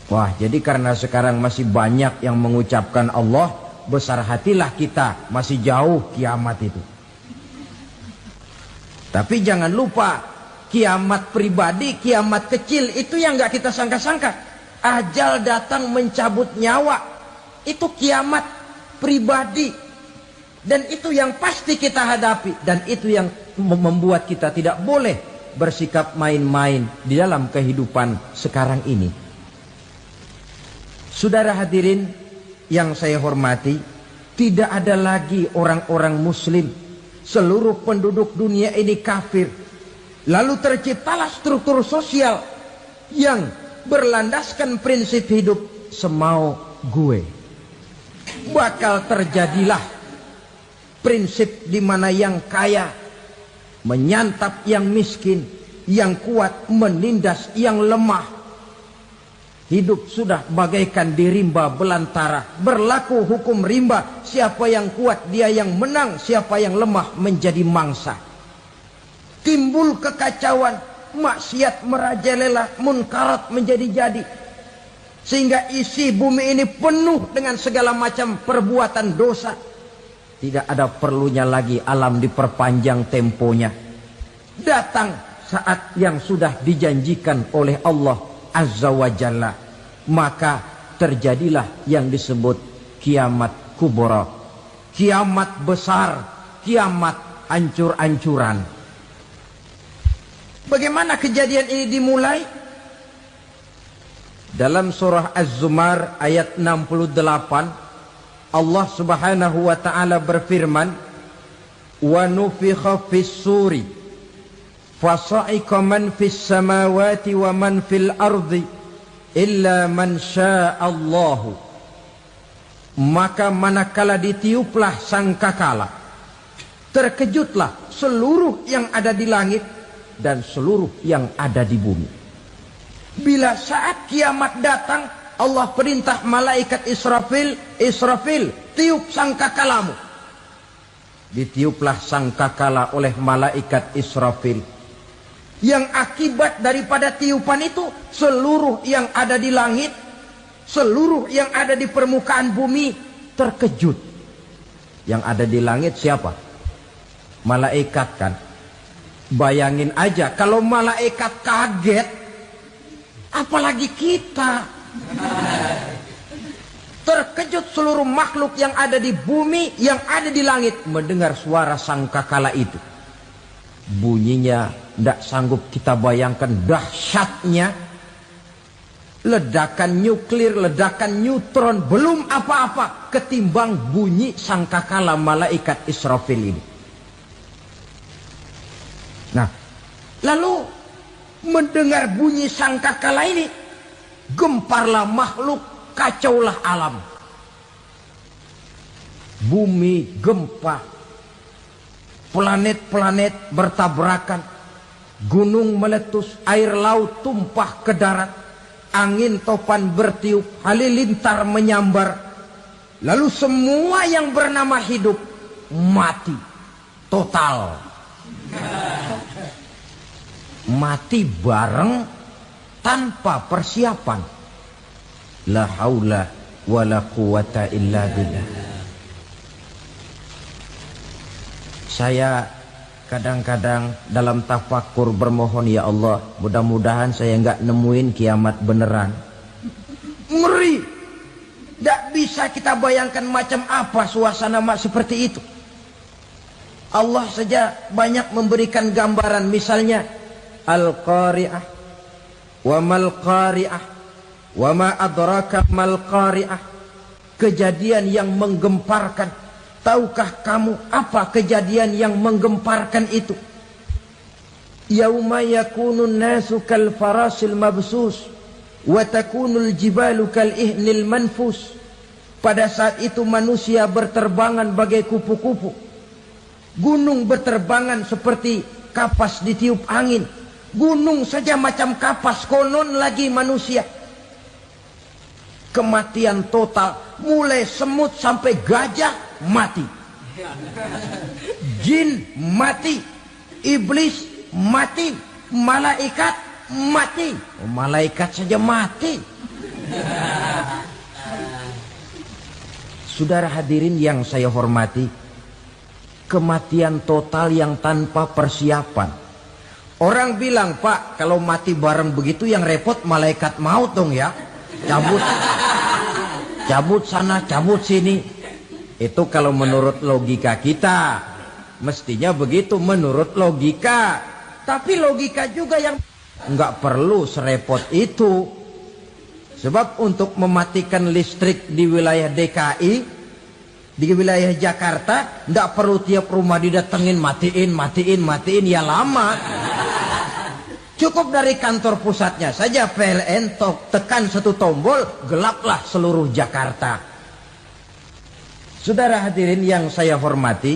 Wah, jadi karena sekarang masih banyak yang mengucapkan Allah, besar hatilah kita, masih jauh kiamat itu. Tapi jangan lupa, kiamat pribadi, kiamat kecil itu yang nggak kita sangka-sangka. Ajal datang mencabut nyawa, itu kiamat pribadi. Dan itu yang pasti kita hadapi. Dan itu yang membuat kita tidak boleh bersikap main-main di dalam kehidupan sekarang ini. Saudara hadirin yang saya hormati, tidak ada lagi orang-orang muslim. Seluruh penduduk dunia ini kafir. Lalu terciptalah struktur sosial yang berlandaskan prinsip hidup semau gue. Bakal terjadilah prinsip di mana yang kaya menyantap yang miskin, yang kuat menindas yang lemah. Hidup sudah bagaikan di rimba belantara. Berlaku hukum rimba. Siapa yang kuat dia yang menang. Siapa yang lemah menjadi mangsa. Timbul kekacauan. Maksiat merajalela. Munkarat menjadi-jadi. Sehingga isi bumi ini penuh dengan segala macam perbuatan dosa. Tidak ada perlunya lagi alam diperpanjang temponya. Datang saat yang sudah dijanjikan oleh Allah Azza wa Jalla, maka terjadilah yang disebut kiamat kubra, kiamat besar, kiamat ancur-ancuran. Bagaimana kejadian ini dimulai? Dalam surah Az-Zumar ayat 68, Allah Subhanahu wa taala berfirman, wa nufikha fis-suri fasa'iqa man fis samawati wa man fil ardi illa man sya'allahu. Maka manakala ditiuplah sangkakala, terkejutlah seluruh yang ada di langit dan seluruh yang ada di bumi. Bila saat kiamat datang, Allah perintah malaikat Israfil, Israfil, tiup sangkakalamu. Ditiuplah sangkakala oleh malaikat Israfil. Yang akibat daripada tiupan itu, seluruh yang ada di langit, seluruh yang ada di permukaan bumi terkejut. Yang ada di langit siapa? Malaikat kan. Bayangin aja kalau malaikat kaget, apalagi kita. Terkejut seluruh makhluk yang ada di bumi, yang ada di langit mendengar suara sangkakala itu. Bunyinya tidak sanggup kita bayangkan dahsyatnya. Ledakan nuklir, ledakan neutron, belum apa-apa ketimbang bunyi sangkakala malaikat Israfil ini. Nah, lalu mendengar bunyi sangkakala ini, gemparlah makhluk, kacaulah alam. Bumi gempa, planet-planet bertabrakan, gunung meletus, air laut tumpah ke darat, angin topan bertiup, halilintar menyambar. Lalu semua yang bernama hidup mati total. Mati bareng tanpa persiapan. La haula wala quwata illa billah. Saya kadang-kadang dalam tafakur bermohon, ya Allah, mudah-mudahan saya enggak nemuin kiamat beneran. Ngeri. Tidak bisa kita bayangkan macam apa suasana seperti itu. Allah saja banyak memberikan gambaran, misalnya Al-Qari'ah, Wa mal qari'ah, wa ma adraka mal qari'ah. Kejadian yang menggemparkan. Tahukah kamu apa kejadian yang menggemparkan itu? Yauma yakunun nasu kal farasil mabsus wa takunul jibalu kal ihnil manfus. Pada saat itu manusia berterbangan bagai kupu-kupu. Gunung berterbangan seperti kapas ditiup angin. Gunung saja macam kapas, konon lagi manusia. Kematian total, mulai semut sampai gajah mati. Jin mati, iblis mati, malaikat mati. Oh, malaikat saja mati. Saudara hadirin yang saya hormati, kematian total yang tanpa persiapan. Orang bilang, Pak, kalau mati bareng begitu yang repot malaikat maut dong ya. Cabut sana, cabut sini. Itu kalau menurut logika kita. Mestinya begitu menurut logika. Tapi logika juga yang nggak perlu serepot itu. Sebab untuk mematikan listrik di wilayah DKI, di wilayah Jakarta, nggak perlu tiap rumah didatengin, matiin, ya lama. Cukup dari kantor pusatnya saja PLN tekan satu tombol, gelaplah seluruh Jakarta. Saudara hadirin yang saya hormati,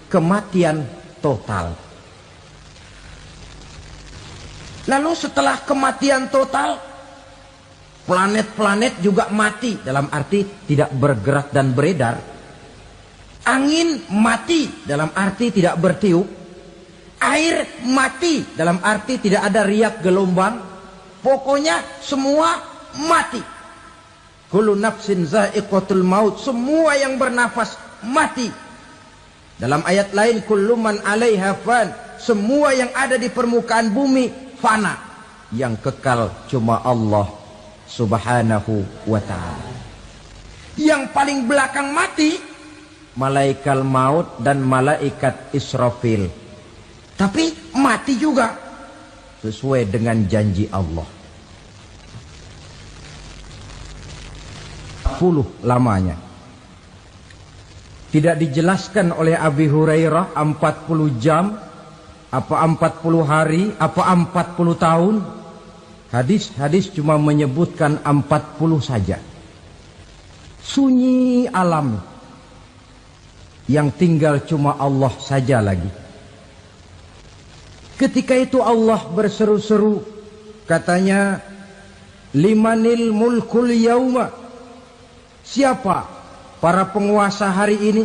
kematian total. Lalu setelah kematian total, planet-planet juga mati, dalam arti tidak bergerak dan beredar. Angin mati, dalam arti tidak bertiup. Air mati, dalam arti tidak ada riak gelombang. Pokoknya semua mati. Kullu nafsin za'iqatul maut. Semua yang bernafas mati. Dalam ayat lain, kullu man 'alaiha fan. Semua yang ada di permukaan bumi fana. Yang kekal cuma Allah subhanahu wa ta'ala. Yang paling belakang mati, malaikat maut dan malaikat Israfil. Tapi mati juga sesuai dengan janji Allah. 40 lamanya. Tidak dijelaskan oleh Abi Hurairah 40 jam, apa 40 hari, apa 40 tahun. Hadis-hadis cuma menyebutkan 40 saja. Sunyi alam. Yang tinggal cuma Allah saja lagi. Ketika itu Allah berseru-seru, katanya, limanil mulkul yauma. Siapa para penguasa hari ini?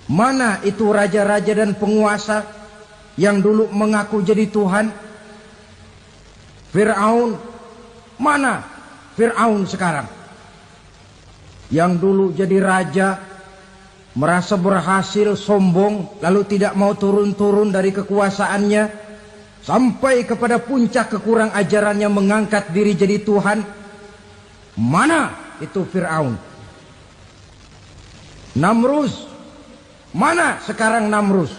Mana itu raja-raja dan penguasa yang dulu mengaku jadi Tuhan? Fir'aun. Mana Fir'aun sekarang? Yang dulu jadi raja, merasa berhasil, sombong, lalu tidak mau turun-turun dari kekuasaannya, sampai kepada puncak kekurang ajarannya mengangkat diri jadi Tuhan. Mana itu Fir'aun? Namrus. Mana sekarang Namrus?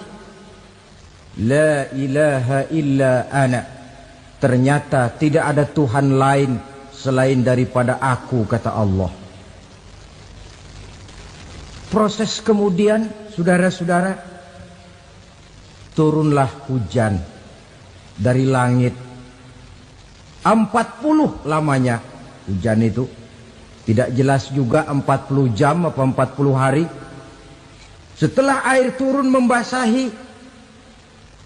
La ilaha illa ana. Ternyata tidak ada Tuhan lain selain daripada aku, kata Allah. Proses kemudian, saudara-saudara, turunlah hujan dari langit. 40 lamanya hujan itu. Tidak jelas juga 40 jam apa 40 hari. Setelah air turun membasahi,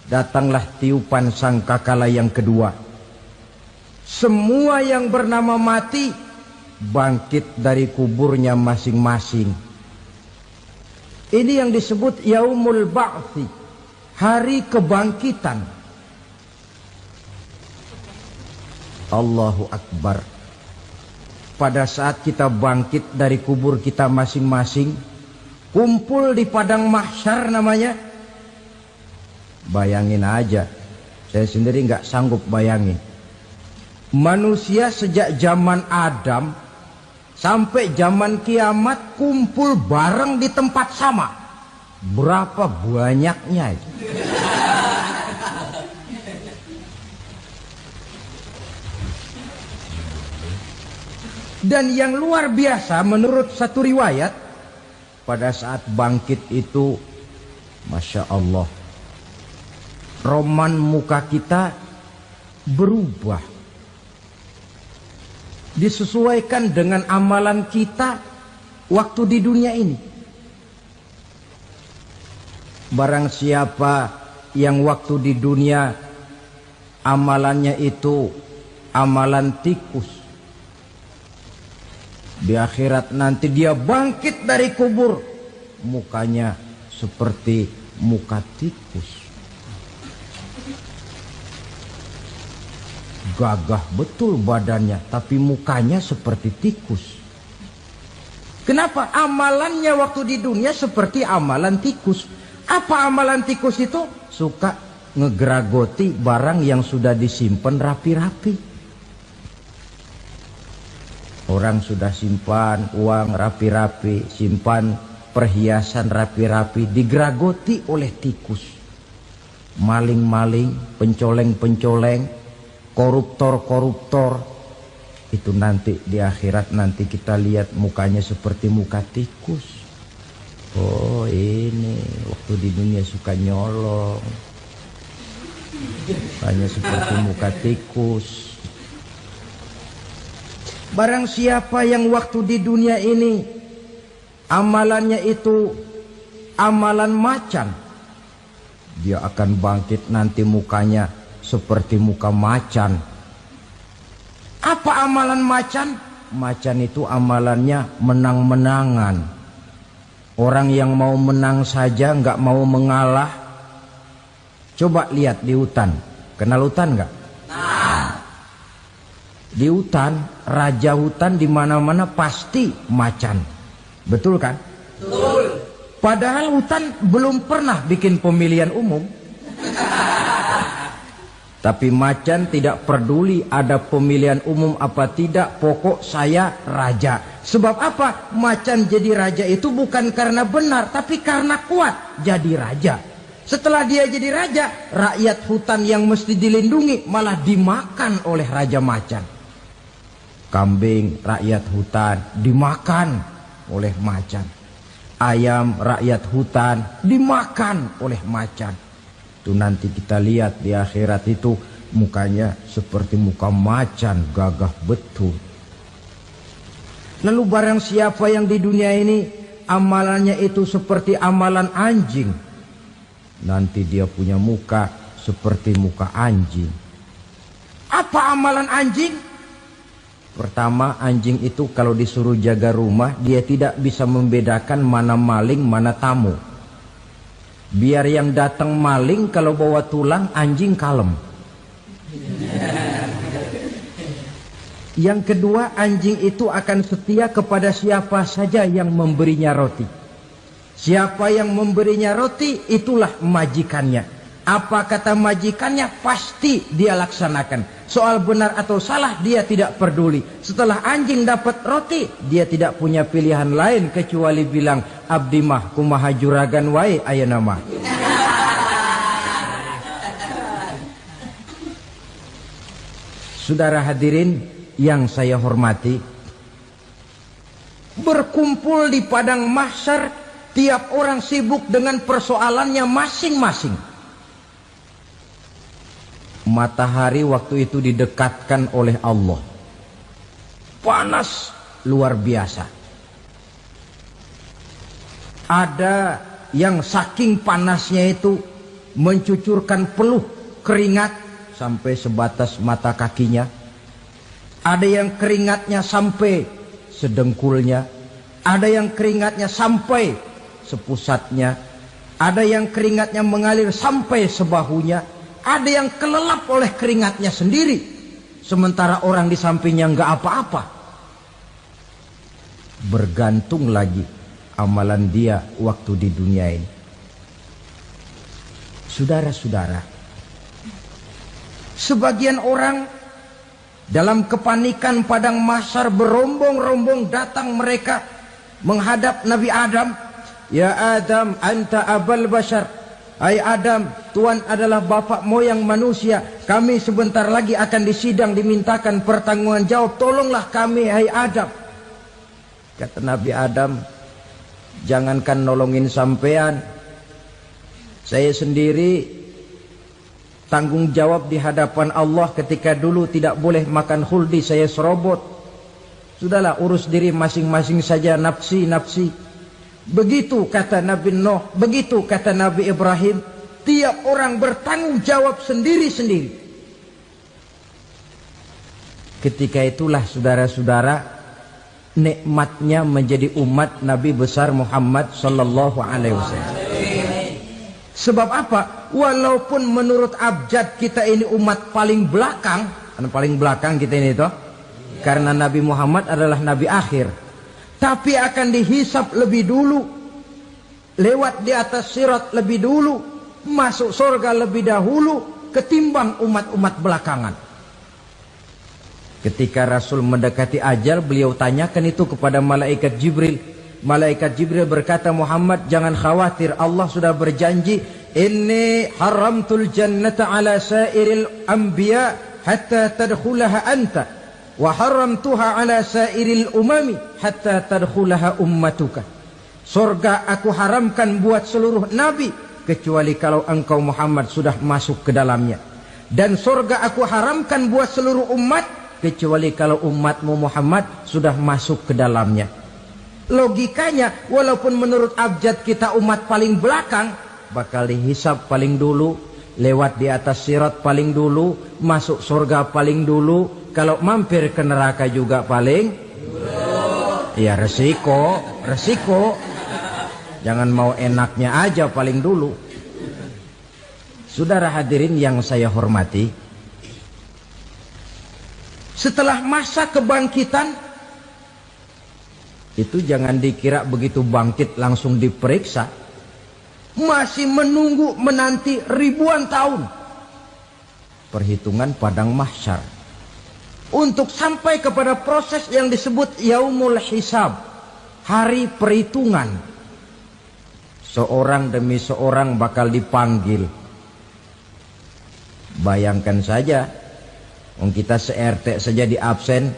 datanglah tiupan sangkakala yang kedua. Semua yang bernama mati bangkit dari kuburnya masing-masing. Ini yang disebut Yaumul Ba'thi, hari kebangkitan. Allahu Akbar. Pada saat kita bangkit dari kubur kita masing-masing, kumpul di padang mahsyar namanya. Bayangin aja, saya sendiri nggak sanggup bayangin. Manusia sejak zaman Adam sampai zaman kiamat kumpul bareng di tempat sama. Berapa banyaknya itu? Dan yang luar biasa menurut satu riwayat, pada saat bangkit itu, Masya Allah, roman muka kita berubah. Disesuaikan dengan amalan kita waktu di dunia ini. Barang siapa yang waktu di dunia amalannya itu amalan tikus, di akhirat nanti dia bangkit dari kubur, mukanya seperti muka tikus. Gagah betul badannya, tapi mukanya seperti tikus. Kenapa? Amalannya waktu di dunia seperti amalan tikus. Apa amalan tikus itu? Suka ngegeragoti barang yang sudah disimpan rapi-rapi. Orang sudah simpan uang rapi-rapi, simpan perhiasan rapi-rapi, digeragoti oleh tikus. Maling-maling, pencoleng-pencoleng, koruptor-koruptor. Itu nanti di akhirat nanti kita lihat mukanya seperti muka tikus. Oh ini waktu di dunia suka nyolong, hanya seperti muka tikus. Barang siapa yang waktu di dunia ini amalannya itu amalan macan, dia akan bangkit nanti mukanya seperti muka macan. Apa amalan macan? Macan itu amalannya menang-menangan. Orang yang mau menang saja nggak mau mengalah. Coba lihat di hutan. Kenal hutan nggak? Nah. Di hutan, raja hutan di mana-mana pasti macan. Betul kan? Betul. Padahal hutan belum pernah bikin pemilihan umum. Tapi macan tidak peduli ada pemilihan umum apa tidak, pokok saya raja. Sebab apa? Macan jadi raja itu bukan karena benar, tapi karena kuat jadi raja. Setelah dia jadi raja, rakyat hutan yang mesti dilindungi malah dimakan oleh raja macan. Kambing rakyat hutan dimakan oleh macan. Ayam rakyat hutan dimakan oleh macan. Itu nanti kita lihat di akhirat itu mukanya seperti muka macan, gagah betul. Lalu barang siapa yang di dunia ini amalannya itu seperti amalan anjing, nanti dia punya muka seperti muka anjing. Apa amalan anjing? Pertama, anjing itu kalau disuruh jaga rumah, dia tidak bisa membedakan mana maling, mana tamu. Biar yang datang maling, kalau bawa tulang, anjing kalem. Yang kedua, anjing itu akan setia kepada siapa saja yang memberinya roti. Siapa yang memberinya roti, itulah majikannya. Apa kata majikannya, pasti dia laksanakan. Soal benar atau salah, dia tidak peduli. Setelah anjing dapat roti, dia tidak punya pilihan lain kecuali bilang, abdi mah kumaha juragan wae ayeuna mah. Saudara hadirin yang saya hormati, berkumpul di padang mahsyar, tiap orang sibuk dengan persoalannya masing-masing. Matahari waktu itu didekatkan oleh Allah. Panas luar biasa. Ada yang saking panasnya itu mencucurkan peluh keringat sampai sebatas mata kakinya. Ada yang keringatnya sampai sedengkulnya. Ada yang keringatnya sampai sepusatnya. Ada yang keringatnya mengalir sampai sebahunya. Ada yang kelelap oleh keringatnya sendiri, sementara orang di sampingnya nggak apa-apa. Bergantung lagi amalan dia waktu di dunia ini. Saudara-saudara, sebagian orang dalam kepanikan padang mahsyar berombong-rombong datang mereka menghadap Nabi Adam. Ya Adam, anta abal bashar. Hai Adam, Tuhan adalah bapak moyang manusia. Kami sebentar lagi akan disidang, dimintakan pertanggungan jawab. Tolonglah kami, hai Adam. Kata Nabi Adam, jangankan nolongin sampean, saya sendiri tanggung jawab di hadapan Allah ketika dulu tidak boleh makan khuldi, saya serobot. Sudahlah, urus diri masing-masing saja, nafsi. Begitu kata Nabi Nuh, begitu kata Nabi Ibrahim. Tiap orang bertanggung jawab sendiri-sendiri. Ketika itulah saudara-saudara, nikmatnya menjadi umat Nabi besar Muhammad sallallahu alaihi wasallam. Sebab apa? Walaupun menurut abjad kita ini umat paling belakang, paling belakang kita ini toh, karena Nabi Muhammad adalah Nabi akhir. Tapi akan dihisap lebih dulu, lewat di atas sirat lebih dulu, masuk surga lebih dahulu ketimbang umat-umat belakangan. Ketika Rasul mendekati ajal, beliau tanyakan itu kepada malaikat Jibril. Malaikat Jibril berkata, Muhammad jangan khawatir, Allah sudah berjanji, inni haramtul jannata ala sairil anbiya hatta tadkhulaha anta. Wa haramtuha ala sairil umami hatta tadkhulaha ummatuka. Surga aku haramkan buat seluruh nabi kecuali kalau engkau Muhammad sudah masuk ke dalamnya. Dan surga aku haramkan buat seluruh umat kecuali kalau umatmu Muhammad sudah masuk ke dalamnya. Logikanya, walaupun menurut abjad kita umat paling belakang, bakal dihisap paling dulu, lewat di atas sirat paling dulu, masuk surga paling dulu. Kalau mampir ke neraka juga paling dulu. Ya resiko. Jangan mau enaknya aja paling dulu. Saudara hadirin yang saya hormati, setelah masa kebangkitan itu jangan dikira begitu bangkit langsung diperiksa. Masih menunggu menanti ribuan tahun perhitungan padang mahsyar untuk sampai kepada proses yang disebut yaumul hisab, hari perhitungan. Seorang demi seorang bakal dipanggil. Bayangkan saja, kita se-RT saja di absen,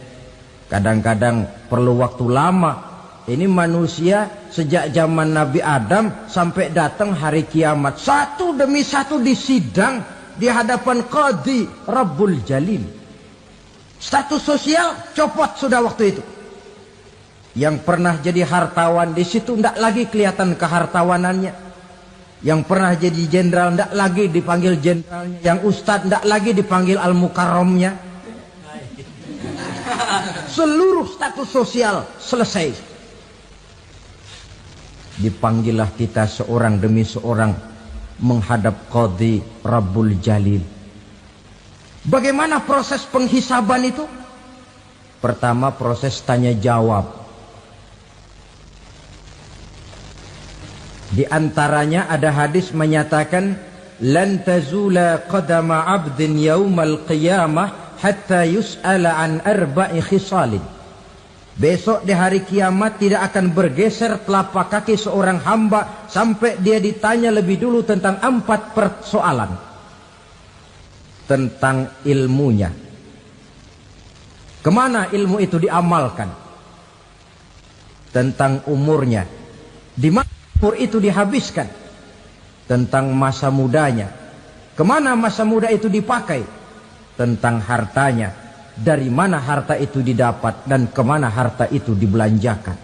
kadang-kadang perlu waktu lama. Ini manusia sejak zaman Nabi Adam sampai datang hari kiamat, satu demi satu disidang di hadapan Qadhi Rabbul Jalil. Status sosial copot sudah waktu itu. Yang pernah jadi hartawan di situ tidak lagi kelihatan kehartawanannya. Yang pernah jadi jenderal tidak lagi dipanggil jenderalnya. Yang ustadz tidak lagi dipanggil al-mukarramnya. Seluruh status sosial selesai. Dipanggillah kita seorang demi seorang menghadap Qadhi Rabbul Jalil. Bagaimana proses penghisaban itu? Pertama, proses tanya jawab. Di antaranya ada hadis menyatakan, lan tazula qadama 'abdin yaumal qiyamah hatta yus'ala an arba'i khisalin. Besok di hari kiamat tidak akan bergeser telapak kaki seorang hamba sampai dia ditanya lebih dulu tentang 4 persoalan. Tentang ilmunya. Kemana ilmu itu diamalkan? Tentang umurnya. Di mana umur itu dihabiskan? Tentang masa mudanya. Kemana masa muda itu dipakai? Tentang hartanya. Dari mana harta itu didapat dan kemana harta itu dibelanjakan?